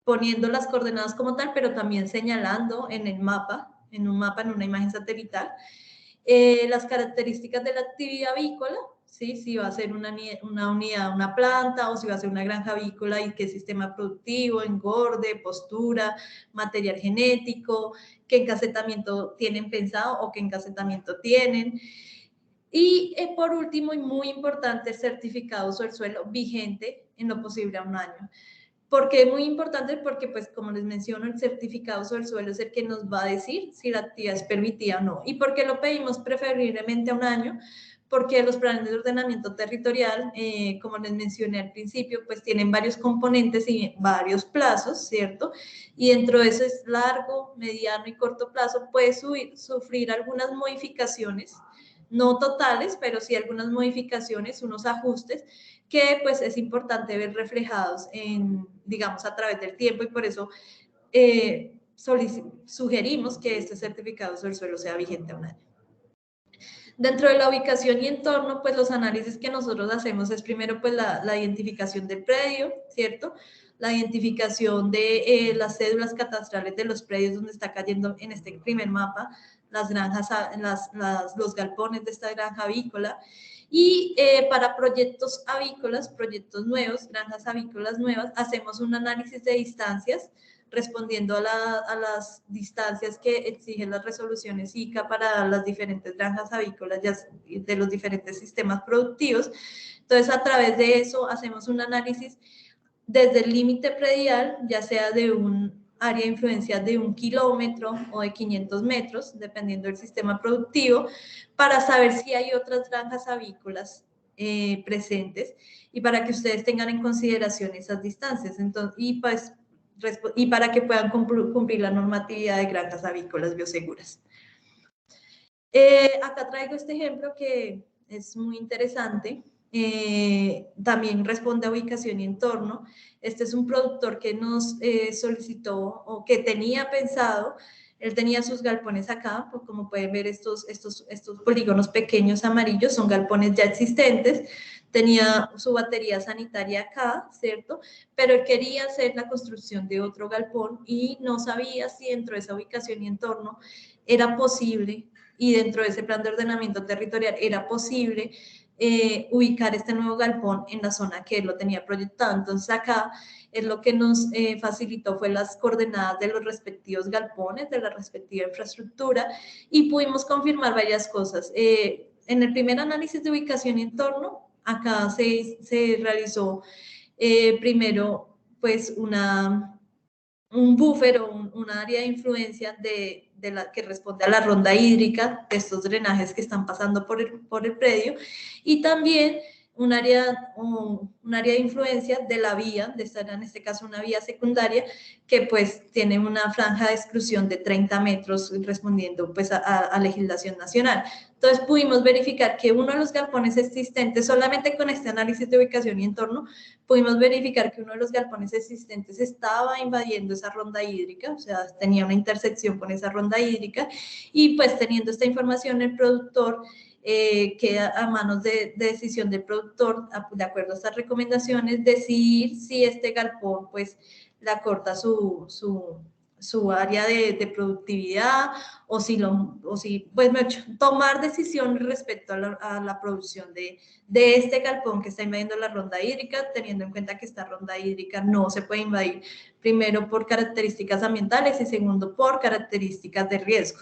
poniendo las coordenadas como tal, pero también señalando en el mapa, en una imagen satelital, las características de la actividad avícola, ¿sí? Si va a ser una unidad, una planta, o si va a ser una granja avícola y qué sistema productivo, engorde, postura, material genético, qué encassetamiento tienen pensado o qué encassetamiento tienen. Y por último, y muy importante, el certificado sobre el suelo vigente en lo posible a un año. ¿Por qué es muy importante? Porque, pues, como les menciono, el certificado sobre el suelo es el que nos va a decir si la actividad es permitida o no. ¿Y por qué lo pedimos preferiblemente a un año? Porque los planes de ordenamiento territorial, como les mencioné al principio, pues tienen varios componentes y varios plazos, ¿cierto? Y dentro de eso es largo, mediano y corto plazo, puede sufrir algunas modificaciones, no totales, pero sí algunas modificaciones, unos ajustes, que pues es importante ver reflejados en, digamos, a través del tiempo, y por eso sugerimos que este certificado sobre el suelo sea vigente a un año. Dentro de la ubicación y entorno, pues los análisis que nosotros hacemos es primero pues la identificación del predio, ¿cierto? La identificación de las cédulas catastrales de los predios donde está cayendo en este primer mapa, las granjas, los galpones de esta granja avícola. Y para proyectos avícolas, proyectos nuevos, granjas avícolas nuevas, hacemos un análisis de distancias, respondiendo a las distancias que exigen las resoluciones ICA para las diferentes granjas avícolas de los diferentes sistemas productivos. Entonces, a través de eso hacemos un análisis desde el límite predial, ya sea de un área de influencia de 1 kilómetro o de 500 metros, dependiendo del sistema productivo, para saber si hay otras granjas avícolas presentes, y para que ustedes tengan en consideración esas distancias. Entonces, y para que puedan cumplir la normatividad de granjas avícolas bioseguras. Acá traigo este ejemplo que es muy interesante. También responde a ubicación y entorno. Este es un productor que nos solicitó, o que tenía pensado, él tenía sus galpones acá, pues como pueden ver, estos polígonos pequeños amarillos son galpones ya existentes. Tenía su batería sanitaria acá, ¿cierto? Pero él quería hacer la construcción de otro galpón y no sabía si dentro de esa ubicación y entorno era posible, y dentro de ese plan de ordenamiento territorial era posible ubicar este nuevo galpón en la zona que él lo tenía proyectado. Entonces acá es lo que nos facilitó fue las coordenadas de los respectivos galpones, de la respectiva infraestructura, y pudimos confirmar varias cosas. En el primer análisis de ubicación y entorno, acá se realizó primero pues un buffer o un área de influencia de la que responde a la ronda hídrica de estos drenajes que están pasando por el predio, y también un área de influencia de la vía, de estar en este caso una vía secundaria, que pues tiene una franja de exclusión de 30 metros respondiendo pues a legislación nacional. Entonces pudimos verificar que uno de los galpones existentes, solamente con este análisis de ubicación y entorno, pudimos verificar que uno de los galpones existentes estaba invadiendo esa ronda hídrica, o sea, tenía una intersección con esa ronda hídrica, y pues teniendo esta información el productor queda a manos de decisión del productor, de acuerdo a estas recomendaciones, decidir si este galpón pues le acorta su área de productividad, o si pues tomar decisiones respecto a la producción de este galpón que está invadiendo la ronda hídrica, teniendo en cuenta que esta ronda hídrica no se puede invadir, primero por características ambientales y segundo por características de riesgo.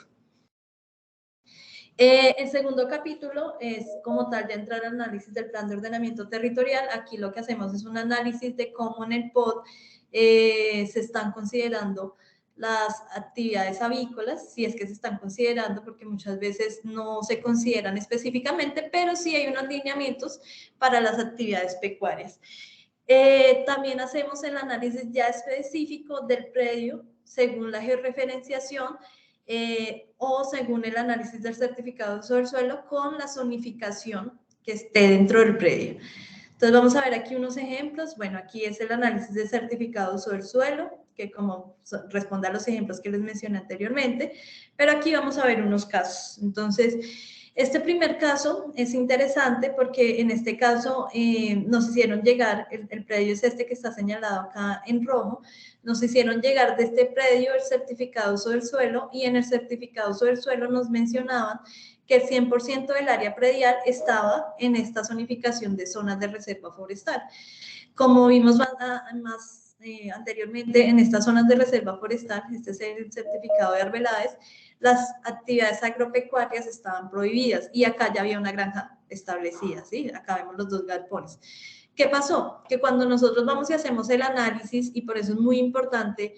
El segundo capítulo es como tal de entrar al análisis del plan de ordenamiento territorial. Aquí lo que hacemos es un análisis de cómo en el POT se están considerando las actividades avícolas, si es que se están considerando, porque muchas veces no se consideran específicamente, pero sí hay unos lineamientos para las actividades pecuarias. También hacemos el análisis ya específico del predio según la georreferenciación, o según el análisis del certificado sobre el suelo con la zonificación que esté dentro del predio. Entonces vamos a ver aquí unos ejemplos. Bueno, aquí es el análisis de certificado sobre el suelo, que como responde a los ejemplos que les mencioné anteriormente, pero aquí vamos a ver unos casos. Entonces, Este primer caso es interesante porque en este caso nos hicieron llegar, el predio es este que está señalado acá en rojo, nos hicieron llegar de este predio el certificado de uso del suelo y en el certificado de uso del suelo nos mencionaban que el 100% del área predial estaba en esta zonificación de zonas de reserva forestal. Como vimos anteriormente, en estas zonas de reserva forestal, este es el certificado de Arbeláez, las actividades agropecuarias estaban prohibidas y acá ya había una granja establecida, ¿sí? Acá vemos los dos galpones. ¿Qué pasó? Que cuando nosotros vamos y hacemos el análisis, y por eso es muy importante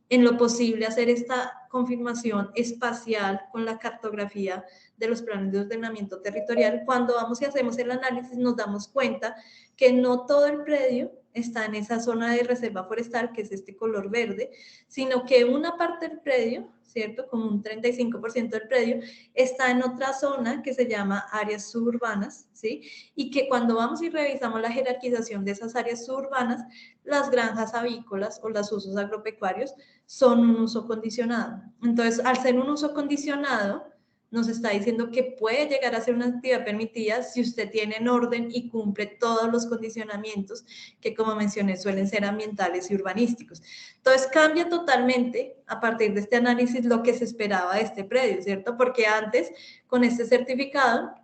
en lo posible hacer esta confirmación espacial con la cartografía de los planes de ordenamiento territorial, cuando vamos y hacemos el análisis nos damos cuenta que no todo el predio está en esa zona de reserva forestal, que es este color verde, sino que una parte del predio, ¿cierto? Como un 35% del predio, está en otra zona que se llama áreas suburbanas, ¿sí? Y que cuando vamos y revisamos la jerarquización de esas áreas suburbanas, las granjas avícolas o los usos agropecuarios son un uso condicionado. Entonces, al ser un uso condicionado, nos está diciendo que puede llegar a ser una actividad permitida si usted tiene en orden y cumple todos los condicionamientos que, como mencioné, suelen ser ambientales y urbanísticos. Entonces, cambia totalmente a partir de este análisis lo que se esperaba de este predio, ¿cierto? Porque antes, con este certificado,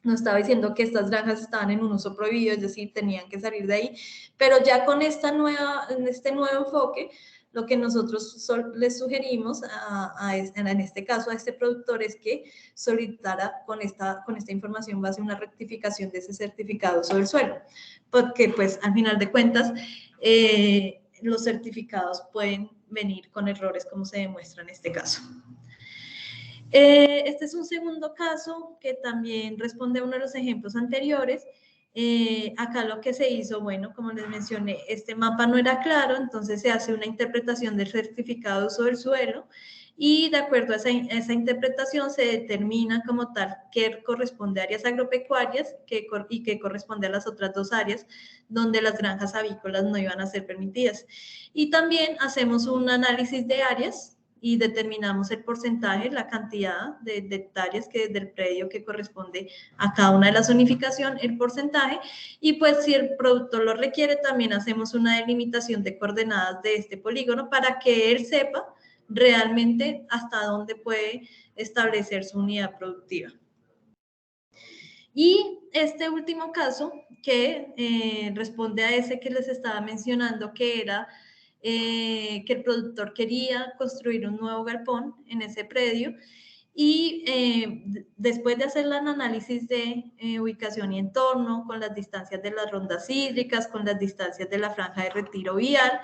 nos estaba diciendo que estas granjas estaban en un uso prohibido, es decir, tenían que salir de ahí, pero ya con este nuevo enfoque, lo que nosotros les sugerimos en este caso a este productor es que solicitara con esta información base una rectificación de ese certificado sobre el suelo, porque pues al final de cuentas los certificados pueden venir con errores como se demuestra en este caso. Este es un segundo caso que también responde a uno de los ejemplos anteriores. Acá lo que se hizo, bueno, como les mencioné, este mapa no era claro, entonces se hace una interpretación del certificado de uso del suelo y de acuerdo a esa interpretación se determina como tal qué corresponde a áreas agropecuarias y qué corresponde a las otras dos áreas donde las granjas avícolas no iban a ser permitidas. Y también hacemos un análisis de áreas y determinamos el porcentaje, la cantidad de hectáreas que del predio que corresponde a cada una de las zonificaciones, el porcentaje, y pues si el productor lo requiere, también hacemos una delimitación de coordenadas de este polígono para que él sepa realmente hasta dónde puede establecer su unidad productiva. Y este último caso que responde a ese que les estaba mencionando, que era que el productor quería construir un nuevo galpón en ese predio y después de hacer el análisis de ubicación y entorno, con las distancias de las rondas hídricas, con las distancias de la franja de retiro vial,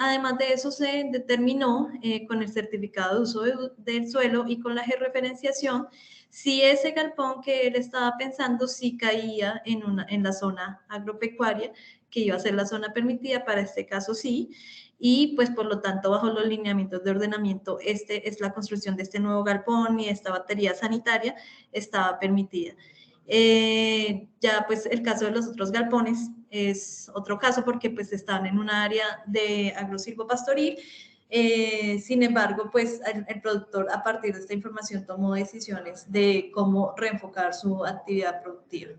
además de eso se determinó con el certificado de uso del suelo y con la georreferenciación si ese galpón que él estaba pensando sí caía en la zona agropecuaria, que iba a ser la zona permitida, para este caso sí, y pues por lo tanto bajo los lineamientos de ordenamiento, es la construcción de este nuevo galpón y esta batería sanitaria estaba permitida. Ya pues el caso de los otros galpones es otro caso porque pues están en un área de agrosilvopastoril. Sin embargo, pues el productor a partir de esta información tomó decisiones de cómo reenfocar su actividad productiva.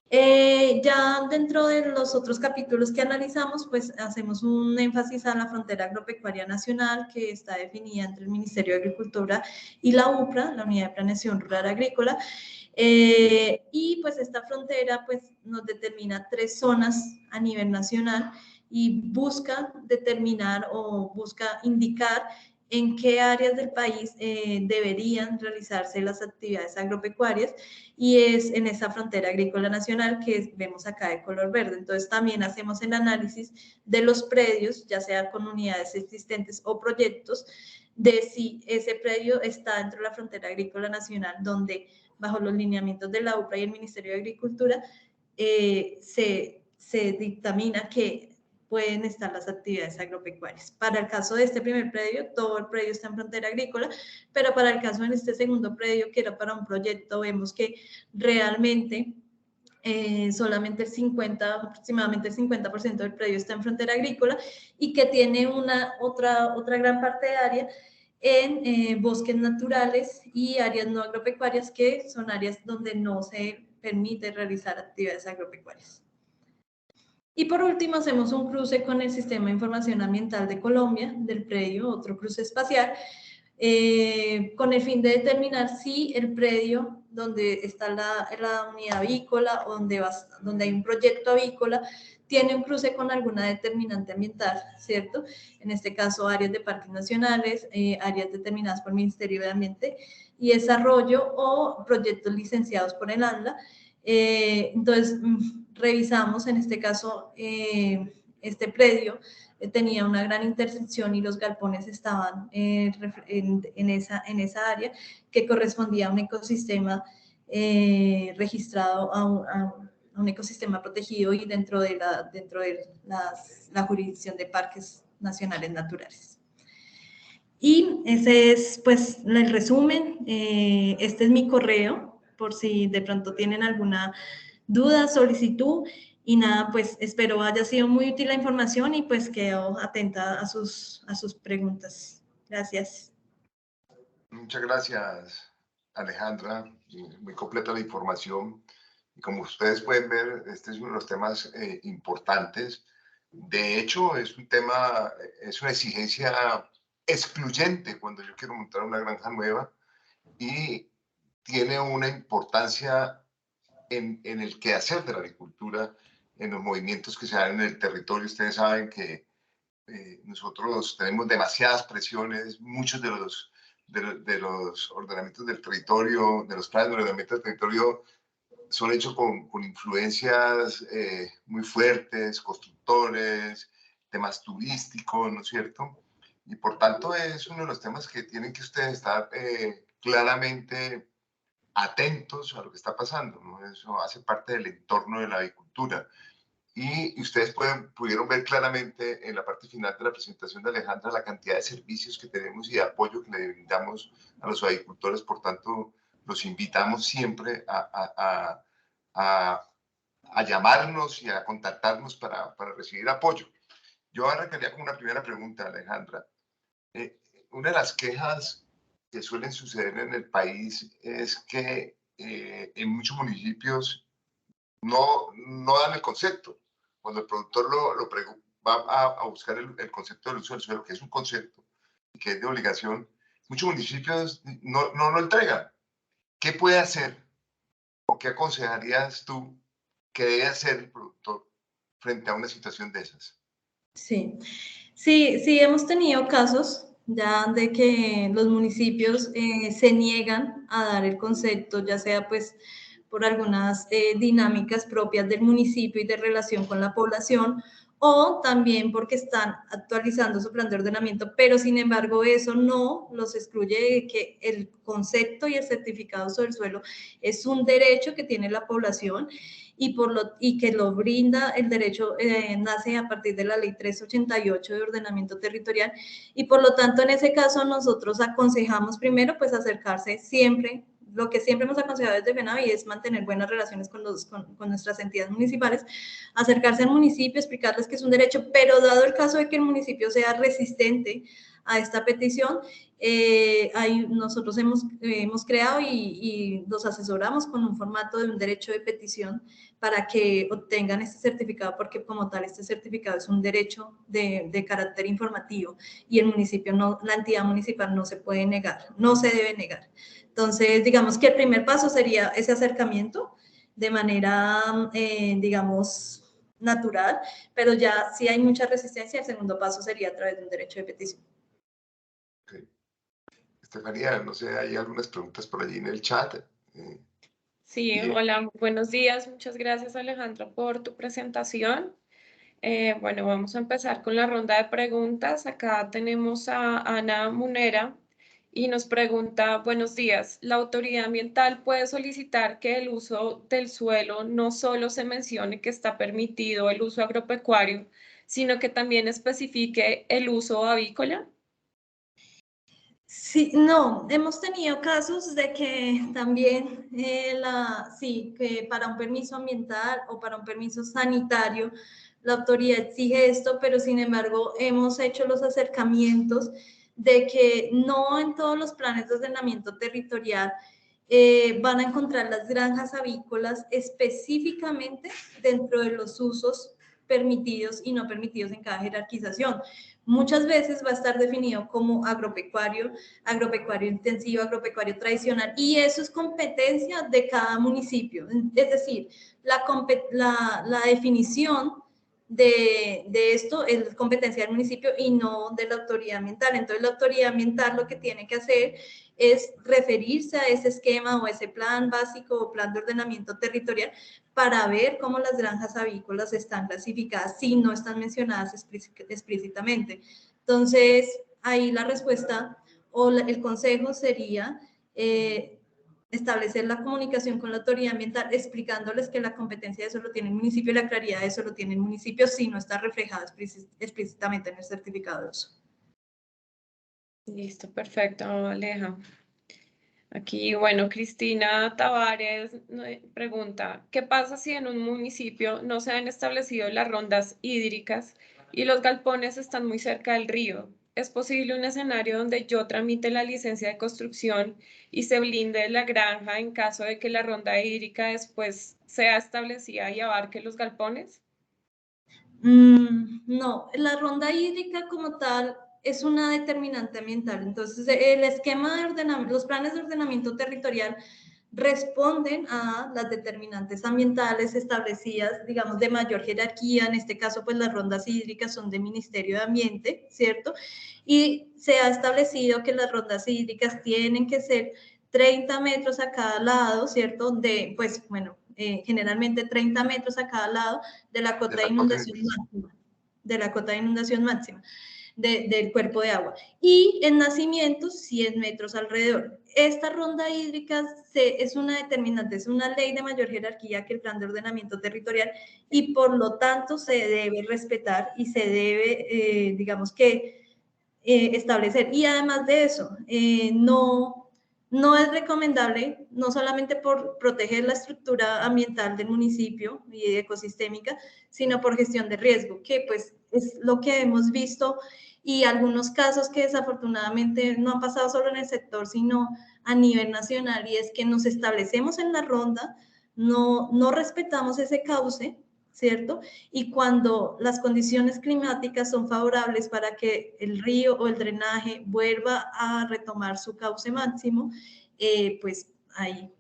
Ya dentro de los otros capítulos que analizamos, pues hacemos un énfasis a la frontera agropecuaria nacional que está definida entre el Ministerio de Agricultura y la UPRA, la Unidad de Planeación Rural Agrícola, y pues esta frontera pues nos determina 3 zonas a nivel nacional y busca determinar o busca indicar en qué áreas del país deberían realizarse las actividades agropecuarias y es en esa frontera agrícola nacional que vemos acá de color verde. Entonces también hacemos el análisis de los predios, ya sea con unidades existentes o proyectos, de si ese predio está dentro de la frontera agrícola nacional donde bajo los lineamientos de la UPRA y el Ministerio de Agricultura se dictamina que pueden estar las actividades agropecuarias. Para el caso de este primer predio, todo el predio está en frontera agrícola, pero para el caso de este segundo predio, que era para un proyecto, vemos que realmente solamente aproximadamente el 50% del predio está en frontera agrícola y que tiene otra gran parte de área en bosques naturales y áreas no agropecuarias, que son áreas donde no se permite realizar actividades agropecuarias. Y por último, hacemos un cruce con el Sistema de Información Ambiental de Colombia, del predio, otro cruce espacial, con el fin de determinar si el predio donde está la unidad avícola o donde hay un proyecto avícola tiene un cruce con alguna determinante ambiental, ¿cierto? En este caso, áreas de parques nacionales, áreas determinadas por el Ministerio de Ambiente y Desarrollo o proyectos licenciados por el ANLA. Entonces, revisamos, en este caso, este predio tenía una gran intersección y los galpones estaban en esa área que correspondía a un ecosistema registrado, a un ecosistema protegido y dentro de la jurisdicción de parques nacionales naturales. Y ese es pues el resumen. Este es mi correo, por si de pronto tienen alguna duda, solicitud. Y nada, pues espero haya sido muy útil la información y pues quedo atenta a sus preguntas. Gracias. Muchas gracias, Alejandra. Muy completa la información. Y como ustedes pueden ver, este es uno de los temas importantes. De hecho, es un tema, es una exigencia excluyente cuando yo quiero montar una granja nueva y tiene una importancia en el quehacer de la agricultura, en los movimientos que se dan en el territorio. Ustedes saben que nosotros tenemos demasiadas presiones, muchos de los ordenamientos del territorio, de los planes de ordenamiento del territorio, son hechos con influencias muy fuertes, constructores, temas turísticos, ¿no es cierto? Y por tanto es uno de los temas que tienen que ustedes estar claramente atentos a lo que está pasando, ¿no? Eso hace parte del entorno de la agricultura. Y ustedes pudieron ver claramente en la parte final de la presentación de Alejandra la cantidad de servicios que tenemos y de apoyo que le brindamos a los agricultores. Por tanto, los invitamos siempre a llamarnos y a contactarnos para recibir apoyo. Yo arrancaría con una primera pregunta, Alejandra. Una de las quejas que suelen suceder en el país es que en muchos municipios no dan el concepto. Cuando el productor va a buscar el concepto del uso del suelo, que es un concepto y que es de obligación, muchos municipios no lo entregan. ¿Qué puede hacer o qué aconsejarías tú que debe hacer el productor frente a una situación de esas? Sí, hemos tenido casos ya de que los municipios se niegan a dar el concepto, ya sea pues por algunas dinámicas propias del municipio y de relación con la población, o también porque están actualizando su plan de ordenamiento, pero sin embargo eso no los excluye de que el concepto y el certificado sobre el suelo es un derecho que tiene la población y que lo brinda el derecho, nace a partir de la ley 388 de ordenamiento territorial, y por lo tanto en ese caso nosotros aconsejamos primero pues acercarse siempre. Lo que siempre hemos aconsejado desde FENAVI es mantener buenas relaciones con nuestras entidades municipales, acercarse al municipio, explicarles que es un derecho, pero dado el caso de que el municipio sea resistente a esta petición, nosotros hemos creado y los asesoramos con un formato de un derecho de petición para que obtengan este certificado, porque como tal este certificado es un derecho de carácter informativo y el municipio la entidad municipal no se puede negar, no se debe negar. Entonces, digamos que el primer paso sería ese acercamiento de manera, digamos, natural, pero ya si hay mucha resistencia, el segundo paso sería a través de un derecho de petición. Okay. Estefanía, no sé, hay algunas preguntas por allí en el chat. Sí, hola, buenos días. Muchas gracias, Alejandra, por tu presentación. Bueno, vamos a empezar con la ronda de preguntas. Acá tenemos a Ana Munera y nos pregunta, buenos días, ¿la autoridad ambiental puede solicitar que el uso del suelo no solo se mencione que está permitido el uso agropecuario, sino que también especifique el uso avícola? Sí, no, hemos tenido casos de que también, que para un permiso ambiental o para un permiso sanitario, la autoridad exige esto, pero sin embargo hemos hecho los acercamientos de que no en todos los planes de ordenamiento territorial van a encontrar las granjas avícolas específicamente dentro de los usos permitidos y no permitidos en cada jerarquización. Muchas veces va a estar definido como agropecuario, agropecuario intensivo, agropecuario tradicional, y eso es competencia de cada municipio. Es decir, la definición de esto es competencia del municipio y no de la autoridad ambiental. Entonces, la autoridad ambiental lo que tiene que hacer es referirse a ese esquema o ese plan básico o plan de ordenamiento territorial para ver cómo las granjas avícolas están clasificadas si no están mencionadas explícitamente. Entonces, ahí la respuesta o el consejo sería establecer la comunicación con la autoridad ambiental explicándoles que la competencia de eso lo tiene el municipio y la claridad de eso lo tiene el municipio si no está reflejado explícitamente en el certificado de uso. Listo, perfecto, Aleja. Aquí, bueno, Cristina Tavares pregunta, ¿qué pasa si en un municipio no se han establecido las rondas hídricas y los galpones están muy cerca del río? ¿Es posible un escenario donde yo tramite la licencia de construcción y se blinde la granja en caso de que la ronda hídrica después sea establecida y abarque los galpones? No, la ronda hídrica como tal es una determinante ambiental. Entonces, el esquema de ordenamiento, los planes de ordenamiento territorial responden a las determinantes ambientales establecidas, digamos, de mayor jerarquía. En este caso, pues las rondas hídricas son del Ministerio de Ambiente, ¿cierto? Y se ha establecido que las rondas hídricas tienen que ser 30 metros a cada lado, ¿cierto? De, pues, bueno, generalmente 30 metros a cada lado de la cota de inundación máxima. De la cota de inundación máxima. Del cuerpo de agua. Y en nacimientos, 100 metros alrededor. Esta ronda hídrica es una determinante, es una ley de mayor jerarquía que el plan de ordenamiento territorial y por lo tanto se debe respetar y se debe, digamos que, establecer. Y además de eso, no es recomendable, no solamente por proteger la estructura ambiental del municipio y ecosistémica, sino por gestión de riesgo, que pues es lo que hemos visto y algunos casos que desafortunadamente no han pasado solo en el sector, sino a nivel nacional, y es que nos establecemos en la ronda, no respetamos ese cauce, ¿cierto? Y cuando las condiciones climáticas son favorables para que el río o el drenaje vuelva a retomar su cauce máximo, pues hay,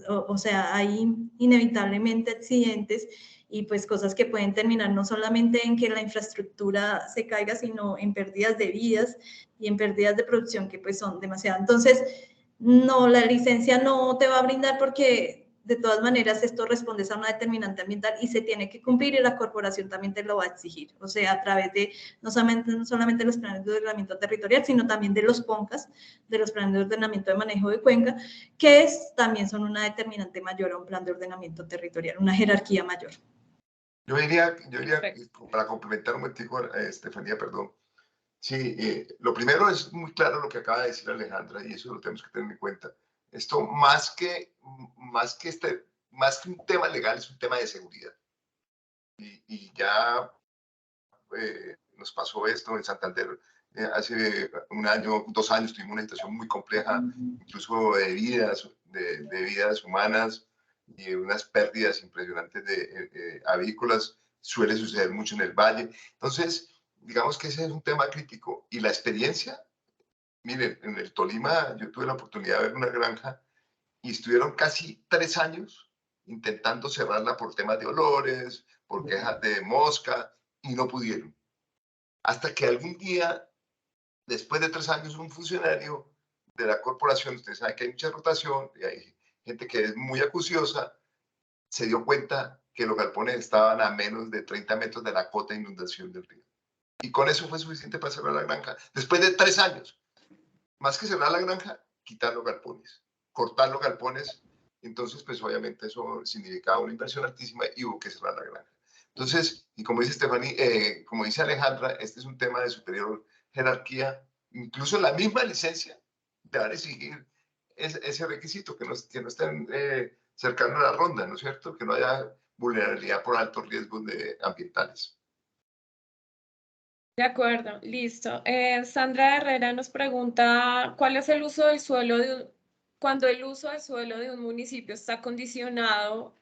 o sea, hay inevitablemente accidentes y pues cosas que pueden terminar no solamente en que la infraestructura se caiga, sino en pérdidas de vidas y en pérdidas de producción que pues son demasiadas. Entonces, no, la licencia no te va a brindar porque de todas maneras esto responde a una determinante ambiental y se tiene que cumplir y la corporación también te lo va a exigir, o sea, a través de no solamente los planes de ordenamiento territorial, sino también de los PONCAS, de los planes de ordenamiento de manejo de cuenca, que también son una determinante mayor a un plan de ordenamiento territorial, una jerarquía mayor. Yo diría para complementar un momentico, Estefanía, perdón. Sí, lo primero es muy claro lo que acaba de decir Alejandra y eso lo tenemos que tener en cuenta. Esto más que un tema legal es un tema de seguridad. Y ya nos pasó esto en Santander hace un año, 2 años, tuvimos una situación muy compleja, incluso de vidas humanas y unas pérdidas impresionantes de avícolas. Suele suceder mucho en el valle. Entonces, digamos que ese es un tema crítico. Y la experiencia, miren, en el Tolima yo tuve la oportunidad de ver una granja y estuvieron casi 3 años intentando cerrarla por temas de olores, por quejas de mosca, y no pudieron. Hasta que algún día, después de 3 años, un funcionario de la corporación, ustedes saben que hay mucha rotación y hay gente que es muy acuciosa, se dio cuenta que los galpones estaban a menos de 30 metros de la cota de inundación del río. Y con eso fue suficiente para cerrar la granja. Después de 3 años, más que cerrar la granja, quitar los galpones, cortar los galpones. Entonces, pues obviamente eso significaba una inversión altísima y hubo que cerrar la granja. Entonces, y como dice Estefanía, como dice Alejandra, este es un tema de superior jerarquía. Incluso la misma licencia te va a exigir ese requisito, que no estén cercanos a la ronda, ¿no es cierto? Que no haya vulnerabilidad por altos riesgos ambientales. De acuerdo, listo. Sandra Herrera nos pregunta, ¿cuál es el uso del suelo cuando el uso del suelo de un municipio está condicionado,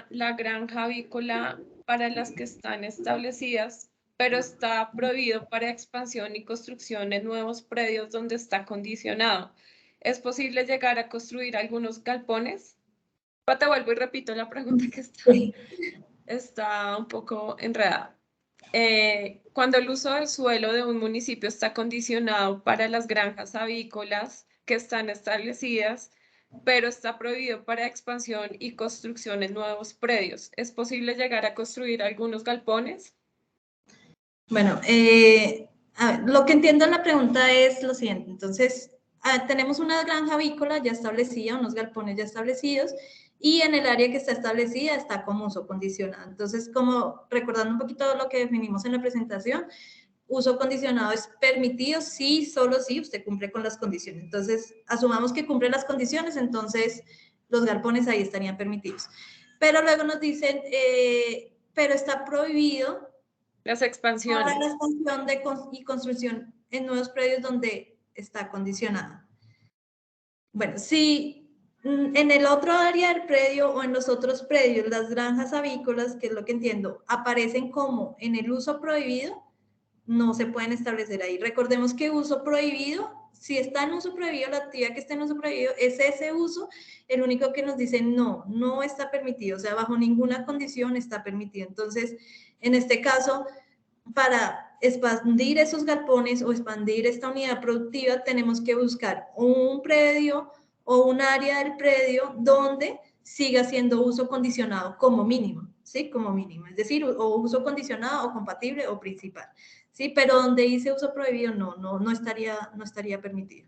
la granja avícola para las que están establecidas, pero está prohibido para expansión y construcción en nuevos predios donde está condicionado? ¿Es posible llegar a construir algunos galpones? Te vuelvo y repito la pregunta que está un poco enredada. Cuando el uso del suelo de un municipio está condicionado para las granjas avícolas que están establecidas, pero está prohibido para expansión y construcción en nuevos predios, ¿es posible llegar a construir algunos galpones? Bueno, a ver, lo que entiendo en la pregunta es lo siguiente. Entonces, tenemos una granja avícola ya establecida, unos galpones ya establecidos, y en el área que está establecida está como uso condicionado. Entonces, como recordando un poquito lo que definimos en la presentación, uso condicionado es permitido si, solo si usted cumple con las condiciones. Entonces, asumamos que cumple las condiciones, entonces los galpones ahí estarían permitidos. Pero luego nos dicen, pero está prohibido Las expansiones. para la expansión y construcción en nuevos predios donde está condicionada. Bueno, si en el otro área del predio o en los otros predios, las granjas avícolas, que es lo que entiendo, aparecen como en el uso prohibido, no se pueden establecer ahí. Recordemos que uso prohibido, si está en uso prohibido, la actividad que está en uso prohibido es ese uso, el único que nos dice no, no está permitido, o sea, bajo ninguna condición está permitido. Entonces, en este caso, para expandir esos galpones o expandir esta unidad productiva, tenemos que buscar un predio o un área del predio donde siga siendo uso condicionado como mínimo, ¿sí? Como mínimo, es decir, o uso condicionado o compatible o principal, ¿sí? Pero donde dice uso prohibido, no estaría permitido.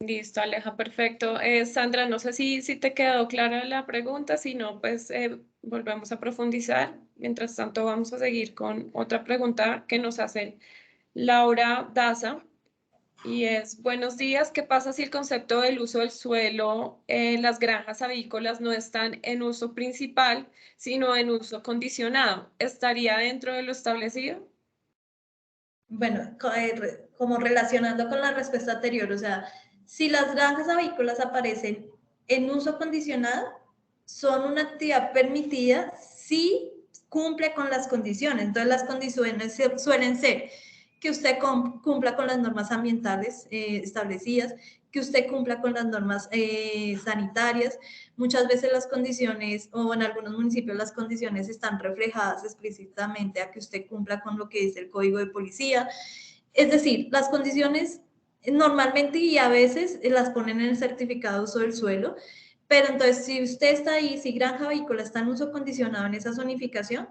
Listo, Aleja, perfecto. Sandra, no sé si te quedó clara la pregunta, si no, pues volvemos a profundizar. Mientras tanto, vamos a seguir con otra pregunta que nos hace Laura Daza, y es, buenos días, ¿qué pasa si el concepto del uso del suelo en las granjas avícolas no están en uso principal, sino en uso condicionado? ¿Estaría dentro de lo establecido? Bueno, como relacionando con la respuesta anterior, o sea, si las granjas avícolas aparecen en uso condicionado, son una actividad permitida si cumple con las condiciones. Entonces, las condiciones suelen ser que usted cumpla con las normas ambientales establecidas, que usted cumpla con las normas sanitarias. Muchas veces las condiciones, o en algunos municipios las condiciones están reflejadas explícitamente a que usted cumpla con lo que dice el Código de Policía. Es decir, las condiciones normalmente y a veces las ponen en el certificado de uso del suelo, pero entonces si usted está ahí, si granja avícola está en uso condicionado en esa zonificación,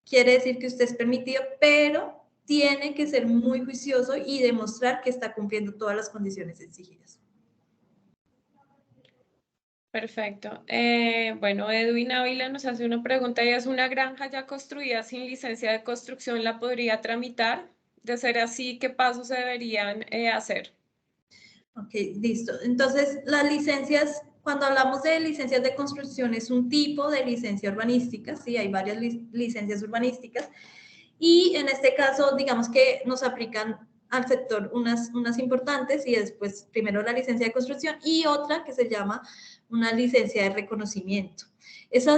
quiere decir que usted es permitido, pero tiene que ser muy juicioso y demostrar que está cumpliendo todas las condiciones exigidas. Perfecto. Bueno, Edwin Ávila nos hace una pregunta y es, ¿una granja ya construida sin licencia de construcción la podría tramitar? De ser así, ¿qué pasos se deberían hacer? Ok, listo. Entonces, las licencias, cuando hablamos de licencias de construcción, es un tipo de licencia urbanística, ¿sí? Hay varias licencias urbanísticas. Y en este caso, digamos que nos aplican al sector unas importantes y después primero la licencia de construcción y otra que se llama una licencia de reconocimiento. La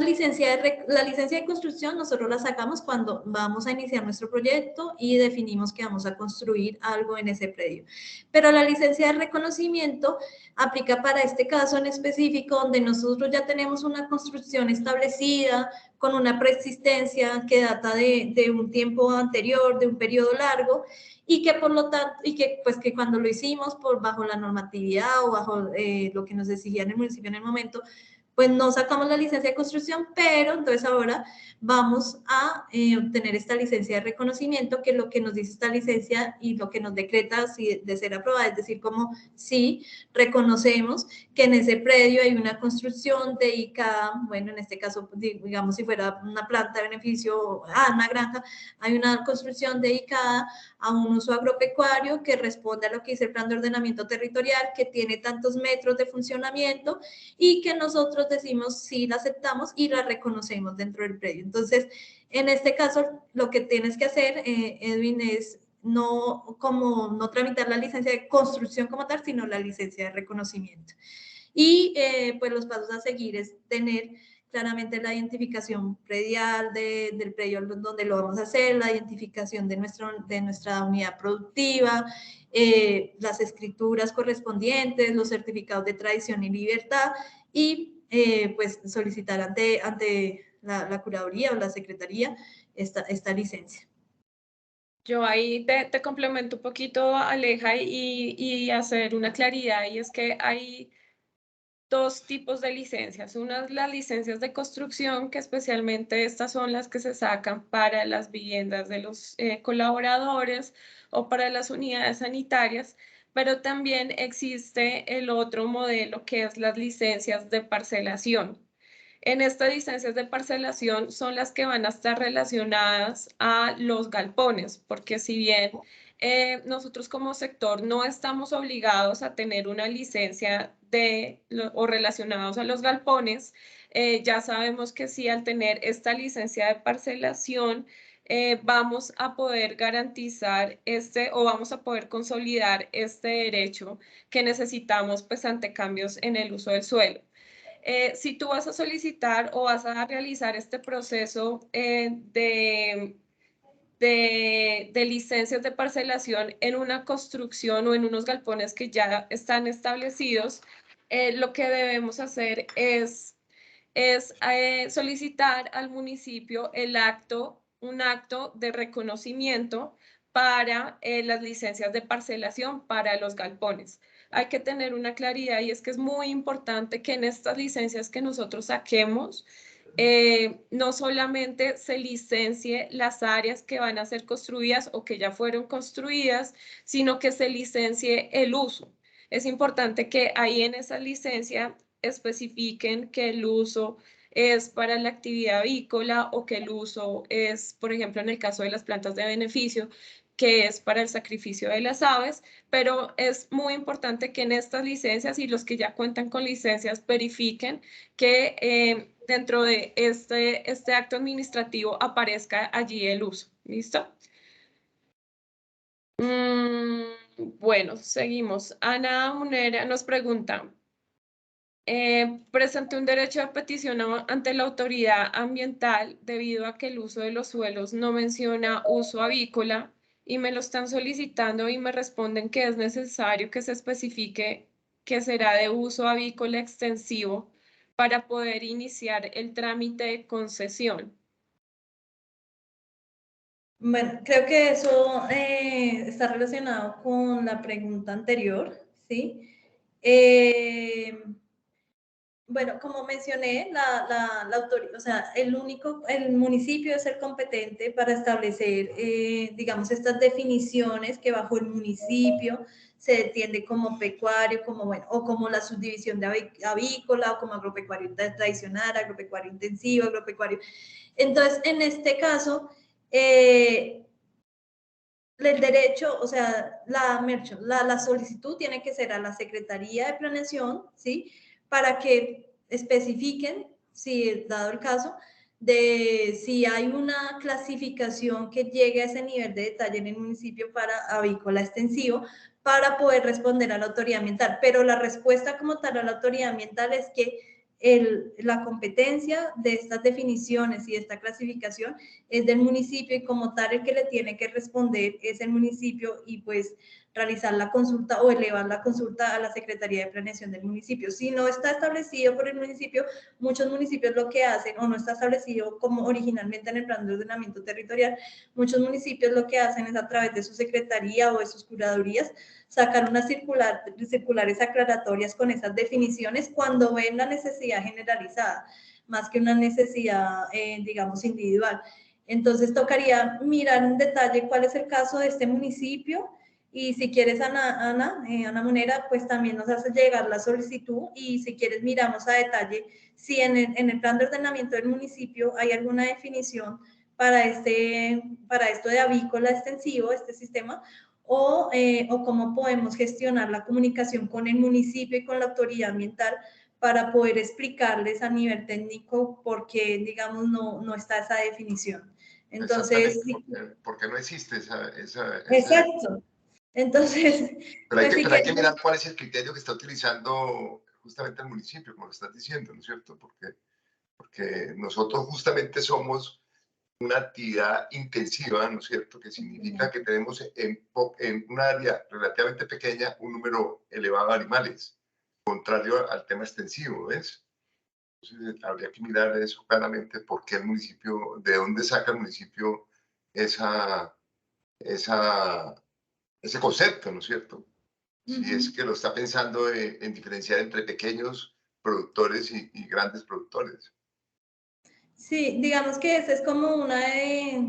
licencia de construcción nosotros la sacamos cuando vamos a iniciar nuestro proyecto y definimos que vamos a construir algo en ese predio. Pero la licencia de reconocimiento aplica para este caso en específico donde nosotros ya tenemos una construcción establecida, con una preexistencia que data de un tiempo anterior, de un periodo largo, y que por lo tanto, y que pues que cuando lo hicimos bajo la normatividad o bajo lo que nos exigía en el municipio en el momento, pues no sacamos la licencia de construcción, pero entonces ahora vamos a obtener esta licencia de reconocimiento, que es lo que nos dice esta licencia y lo que nos decreta si de ser aprobada, es decir, como si reconocemos que en ese predio hay una construcción dedicada, bueno, en este caso, digamos, si fuera una planta de beneficio, una granja, hay una construcción dedicada a un uso agropecuario que responde a lo que dice el plan de ordenamiento territorial, que tiene tantos metros de funcionamiento y que nosotros decimos si la aceptamos y la reconocemos dentro del predio. Entonces, en este caso, lo que tienes que hacer, Edwin, es no tramitar la licencia de construcción como tal, sino la licencia de reconocimiento. Y pues los pasos a seguir es tener claramente la identificación predial del predio donde lo vamos a hacer, la identificación de nuestra unidad productiva, las escrituras correspondientes, los certificados de tradición y libertad y pues solicitar ante la curaduría o la secretaría esta licencia. Yo ahí te complemento un poquito, Aleja, y hacer una claridad, y es que hay dos tipos de licencias. Una es las licencias de construcción, que especialmente estas son las que se sacan para las viviendas de los colaboradores o para las unidades sanitarias, pero también existe el otro modelo que es las licencias de parcelación. En estas licencias de parcelación son las que van a estar relacionadas a los galpones, porque si bien nosotros como sector no estamos obligados a tener una licencia o relacionados a los galpones, ya sabemos que sí, al tener esta licencia de parcelación, vamos a poder garantizar o vamos a poder consolidar este derecho que necesitamos pues ante cambios en el uso del suelo. Si tú vas a solicitar o vas a realizar este proceso de licencias de parcelación en una construcción o en unos galpones que ya están establecidos, lo que debemos hacer es solicitar al municipio un acto de reconocimiento para las licencias de parcelación para los galpones. Hay que tener una claridad, y es que es muy importante que en estas licencias que nosotros saquemos, no solamente se licencie las áreas que van a ser construidas o que ya fueron construidas, sino que se licencie el uso. Es importante que ahí en esa licencia especifiquen que el uso es para la actividad avícola o que el uso es, por ejemplo, en el caso de las plantas de beneficio, que es para el sacrificio de las aves, pero es muy importante que en estas licencias y los que ya cuentan con licencias verifiquen que dentro de este acto administrativo aparezca allí el uso. ¿Listo? Bueno, seguimos. Ana Munera nos pregunta, presenté un derecho de petición ante la autoridad ambiental debido a que el uso de los suelos no menciona uso avícola y me lo están solicitando y me responden que es necesario que se especifique que será de uso avícola extensivo para poder iniciar el trámite de concesión. Bueno, creo que eso está relacionado con la pregunta anterior, ¿sí? Bueno, como mencioné, o sea, el municipio es el competente para establecer, digamos, estas definiciones que bajo el municipio se entiende como pecuario, como, bueno, o como la subdivisión de avícola, o como agropecuario tradicional, agropecuario intensivo, agropecuario. Entonces, en este caso, el derecho, o sea, la solicitud tiene que ser a la Secretaría de Planeación, ¿sí? Para que especifiquen, si dado el caso, de si hay una clasificación que llegue a ese nivel de detalle en el municipio para avícola extensivo, para poder responder a la autoridad ambiental. Pero la respuesta como tal a la autoridad ambiental es que la competencia de estas definiciones y de esta clasificación es del municipio y como tal el que le tiene que responder es el municipio y pues realizar la consulta o elevar la consulta a la Secretaría de Planeación del municipio. Si no está establecido por el municipio, muchos municipios lo que hacen o no está establecido como originalmente en el plan de ordenamiento territorial, muchos municipios lo que hacen es a través de su secretaría o de sus curadurías sacar unas circulares aclaratorias con esas definiciones cuando ven la necesidad generalizada, más que una necesidad, digamos, individual. Entonces tocaría mirar en detalle cuál es el caso de este municipio y si quieres, Ana Munera, pues también nos hace llegar la solicitud y si quieres miramos a detalle si en el plan de ordenamiento del municipio hay alguna definición para esto de avícola extensivo, este sistema, o cómo podemos gestionar la comunicación con el municipio y con la autoridad ambiental para poder explicarles a nivel técnico por qué, digamos, no está esa definición. Entonces, porque no existe esa exacto. Entonces, pero hay que mirar cuál es el criterio que está utilizando justamente el municipio, como lo estás diciendo, ¿no es cierto? Porque nosotros justamente somos una actividad intensiva, ¿no es cierto? Que significa que tenemos en un área relativamente pequeña un número elevado de animales, contrario al tema extensivo, ¿ves? Entonces, habría que mirar eso claramente, por qué el municipio, de dónde saca el municipio ese concepto, ¿no es cierto? Si es que lo está pensando en diferenciar entre pequeños productores y grandes productores. Sí, digamos que ese es como una de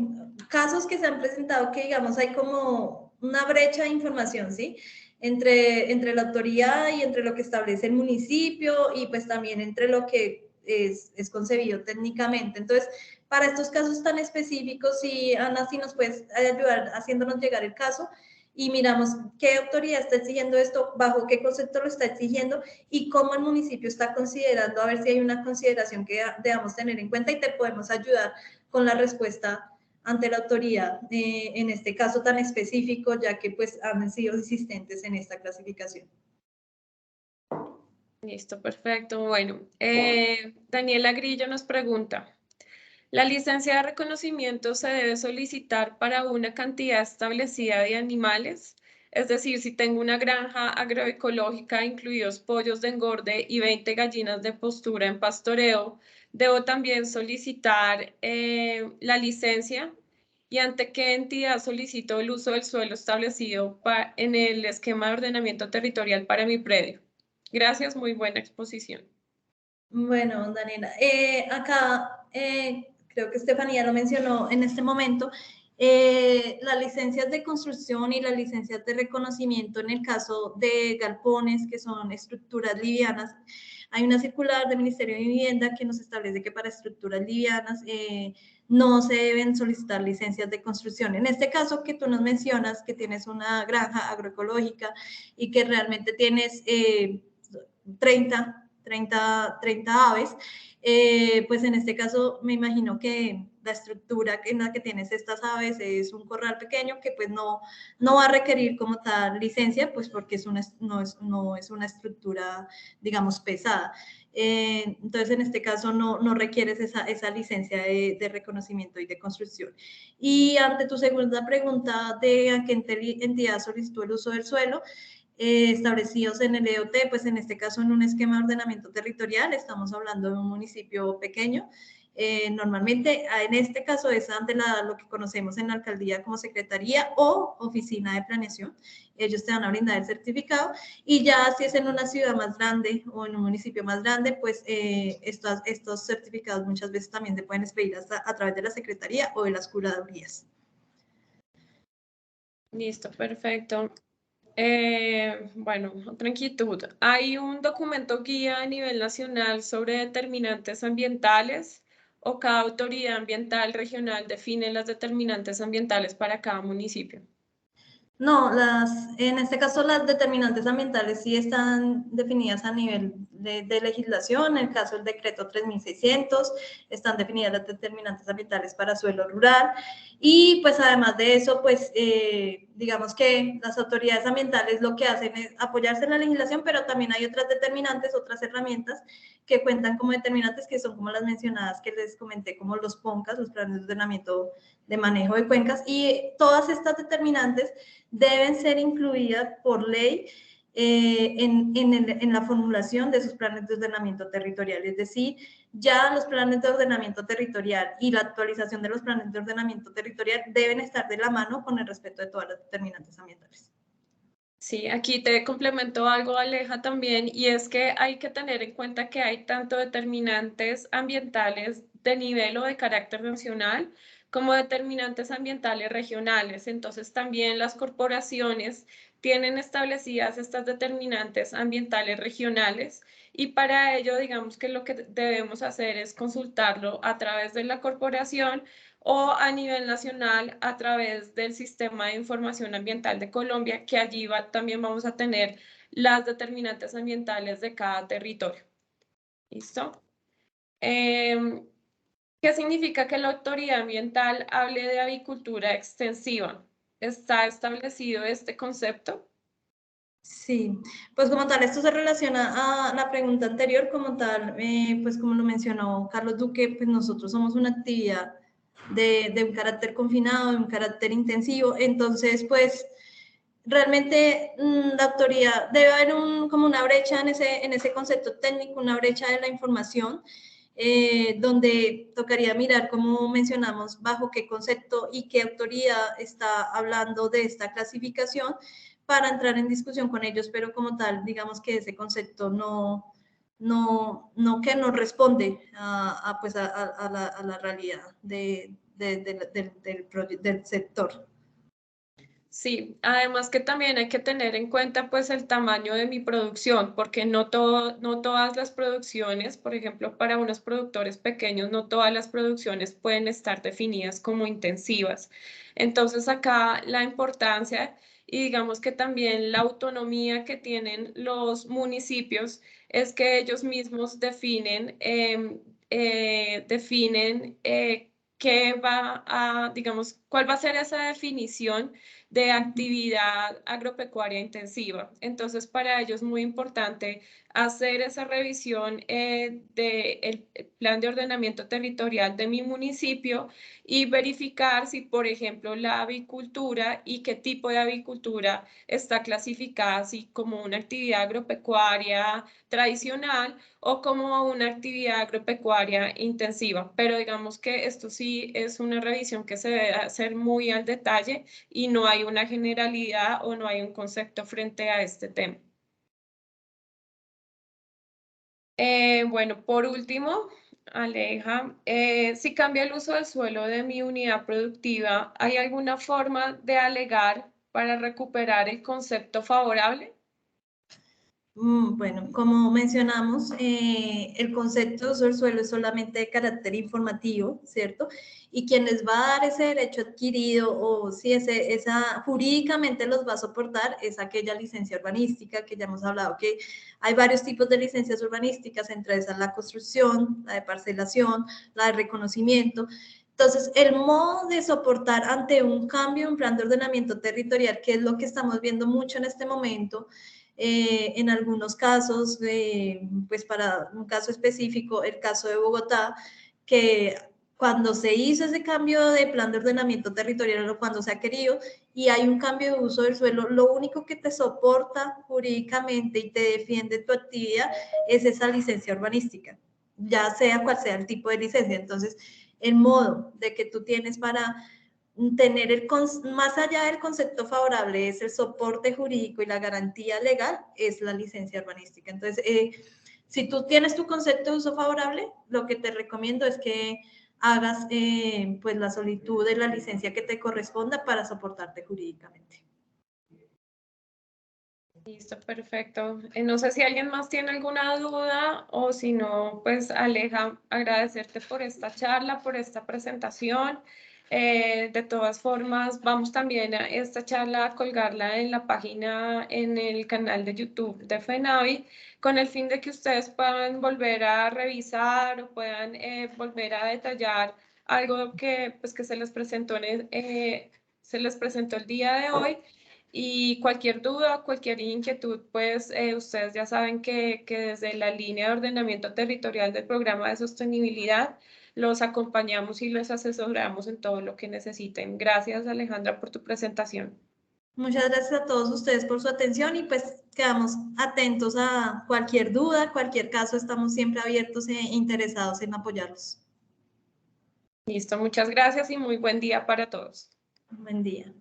casos que se han presentado que, digamos, hay como una brecha de información, ¿sí? Entre la autoridad y entre lo que establece el municipio y pues también entre lo que es concebido técnicamente. Entonces, para estos casos tan específicos, sí, Ana, si nos puedes ayudar haciéndonos llegar el caso y miramos qué autoridad está exigiendo esto, bajo qué concepto lo está exigiendo y cómo el municipio está considerando, a ver si hay una consideración que debamos tener en cuenta y te podemos ayudar con la respuesta ante la autoridad, en este caso tan específico, ya que pues han sido insistentes en esta clasificación. Listo, perfecto. Bueno, Daniela Grillo nos pregunta, ¿la licencia de reconocimiento se debe solicitar para una cantidad establecida de animales? Es decir, si tengo una granja agroecológica, incluidos pollos de engorde y 20 gallinas de postura en pastoreo, ¿debo también solicitar la licencia? ¿Y ante qué entidad solicito el uso del suelo establecido en el esquema de ordenamiento territorial para mi predio? Gracias, muy buena exposición. Bueno, Daniela, acá creo que Estefanía lo mencionó en este momento, las licencias de construcción y las licencias de reconocimiento en el caso de galpones, que son estructuras livianas. Hay una circular del Ministerio de Vivienda que nos establece que para estructuras livianas no se deben solicitar licencias de construcción. En este caso que tú nos mencionas, que tienes una granja agroecológica y que realmente tienes 30 aves, pues en este caso me imagino que la estructura en la que tienes estas aves es un corral pequeño que pues no va a requerir como tal licencia, pues porque no es una estructura, digamos, pesada. Entonces, en este caso no requieres esa licencia de reconocimiento y de construcción. Y ante tu segunda pregunta de a qué entidad solicitó el uso del suelo, establecidos en el EOT, pues en este caso en un esquema de ordenamiento territorial, estamos hablando de un municipio pequeño. Normalmente, en este caso es ante lo que conocemos en la alcaldía como secretaría o oficina de planeación. Ellos te van a brindar el certificado y ya si es en una ciudad más grande o en un municipio más grande, pues estos certificados muchas veces también se pueden expedir a través de la secretaría o de las curadurías. Listo, perfecto. Bueno, otra inquietud. ¿Hay un documento guía a nivel nacional sobre determinantes ambientales o cada autoridad ambiental regional define las determinantes ambientales para cada municipio? No, en este caso las determinantes ambientales sí están definidas a nivel de legislación, en el caso del decreto 3600, están definidas las determinantes ambientales para suelo rural y pues además de eso, pues digamos que las autoridades ambientales lo que hacen es apoyarse en la legislación, pero también hay otras determinantes, otras herramientas que cuentan como determinantes que son como las mencionadas que les comenté, como los PONCAS, los planes de ordenamiento de manejo de cuencas y todas estas determinantes deben ser incluidas por ley en la formulación de sus planes de ordenamiento territorial. Es decir, ya los planes de ordenamiento territorial y la actualización de los planes de ordenamiento territorial deben estar de la mano con el respeto de todas las determinantes ambientales. Sí, aquí te complemento algo, Aleja, también, y es que hay que tener en cuenta que hay tanto determinantes ambientales de nivel o de carácter nacional como determinantes ambientales regionales. Entonces, también las corporaciones tienen establecidas estas determinantes ambientales regionales y para ello, digamos que lo que debemos hacer es consultarlo a través de la corporación o a nivel nacional a través del Sistema de Información Ambiental de Colombia, que allí también vamos a tener las determinantes ambientales de cada territorio. ¿Listo? ¿Qué significa que la autoridad ambiental hable de avicultura extensiva? ¿Está establecido este concepto? Sí, pues como tal, esto se relaciona a la pregunta anterior, como tal, pues como lo mencionó Carlos Duque, pues nosotros somos una actividad de un carácter confinado, de un carácter intensivo, entonces pues realmente la autoridad debe haber como una brecha en ese concepto técnico, una brecha de la información, donde tocaría mirar, como mencionamos, bajo qué concepto y qué autoridad está hablando de esta clasificación para entrar en discusión con ellos, pero como tal, digamos que ese concepto no responde pues a la realidad del sector. Sí, además que también hay que tener en cuenta pues el tamaño de mi producción, porque no todas las producciones, por ejemplo, para unos productores pequeños, no todas las producciones pueden estar definidas como intensivas. Entonces acá la importancia y digamos que también la autonomía que tienen los municipios es que ellos mismos definen qué va a, digamos, cuál va a ser esa definición de actividad agropecuaria intensiva. Entonces, para ellos es muy importante hacer esa revisión del plan de ordenamiento territorial de mi municipio y verificar si, por ejemplo, la avicultura y qué tipo de avicultura está clasificada así como una actividad agropecuaria tradicional o como una actividad agropecuaria intensiva. Pero digamos que esto sí es una revisión que se debe hacer muy al detalle y no hay una generalidad o no hay un concepto frente a este tema. Bueno, por último, Aleja, si cambia el uso del suelo de mi unidad productiva, ¿hay alguna forma de alegar para recuperar el concepto favorable? Bueno, como mencionamos, el concepto de uso del suelo es solamente de carácter informativo, ¿cierto? Y quien les va a dar ese derecho adquirido o si esa jurídicamente los va a soportar es aquella licencia urbanística que ya hemos hablado que hay varios tipos de licencias urbanísticas, entre esas la construcción, la de parcelación, la de reconocimiento. Entonces, el modo de soportar ante un cambio en plan de ordenamiento territorial, que es lo que estamos viendo mucho en este momento, en algunos casos, pues para un caso específico, el caso de Bogotá, que cuando se hizo ese cambio de plan de ordenamiento territorial o cuando se ha querido y hay un cambio de uso del suelo, lo único que te soporta jurídicamente y te defiende tu actividad es esa licencia urbanística, ya sea cual sea el tipo de licencia. Entonces, el modo de que tú tienes para tener más allá del concepto favorable es el soporte jurídico y la garantía legal, es la licencia urbanística. Entonces, si tú tienes tu concepto de uso favorable, lo que te recomiendo es que hagas pues la solicitud de la licencia que te corresponda para soportarte jurídicamente. Listo, perfecto. No sé si alguien más tiene alguna duda o si no, pues Aleja, agradecerte por esta charla, por esta presentación. De todas formas, vamos también a esta charla a colgarla en la página, en el canal de YouTube de FENAVI, con el fin de que ustedes puedan volver a revisar o puedan volver a detallar algo que, pues, que se les presentó el día de hoy. Y cualquier duda, cualquier inquietud, pues ustedes ya saben que desde la línea de ordenamiento territorial del programa de sostenibilidad los acompañamos y los asesoramos en todo lo que necesiten. Gracias, Alejandra, por tu presentación. Muchas gracias a todos ustedes por su atención y pues quedamos atentos a cualquier duda, cualquier caso, estamos siempre abiertos e interesados en apoyarlos. Listo, muchas gracias y muy buen día para todos. Buen día.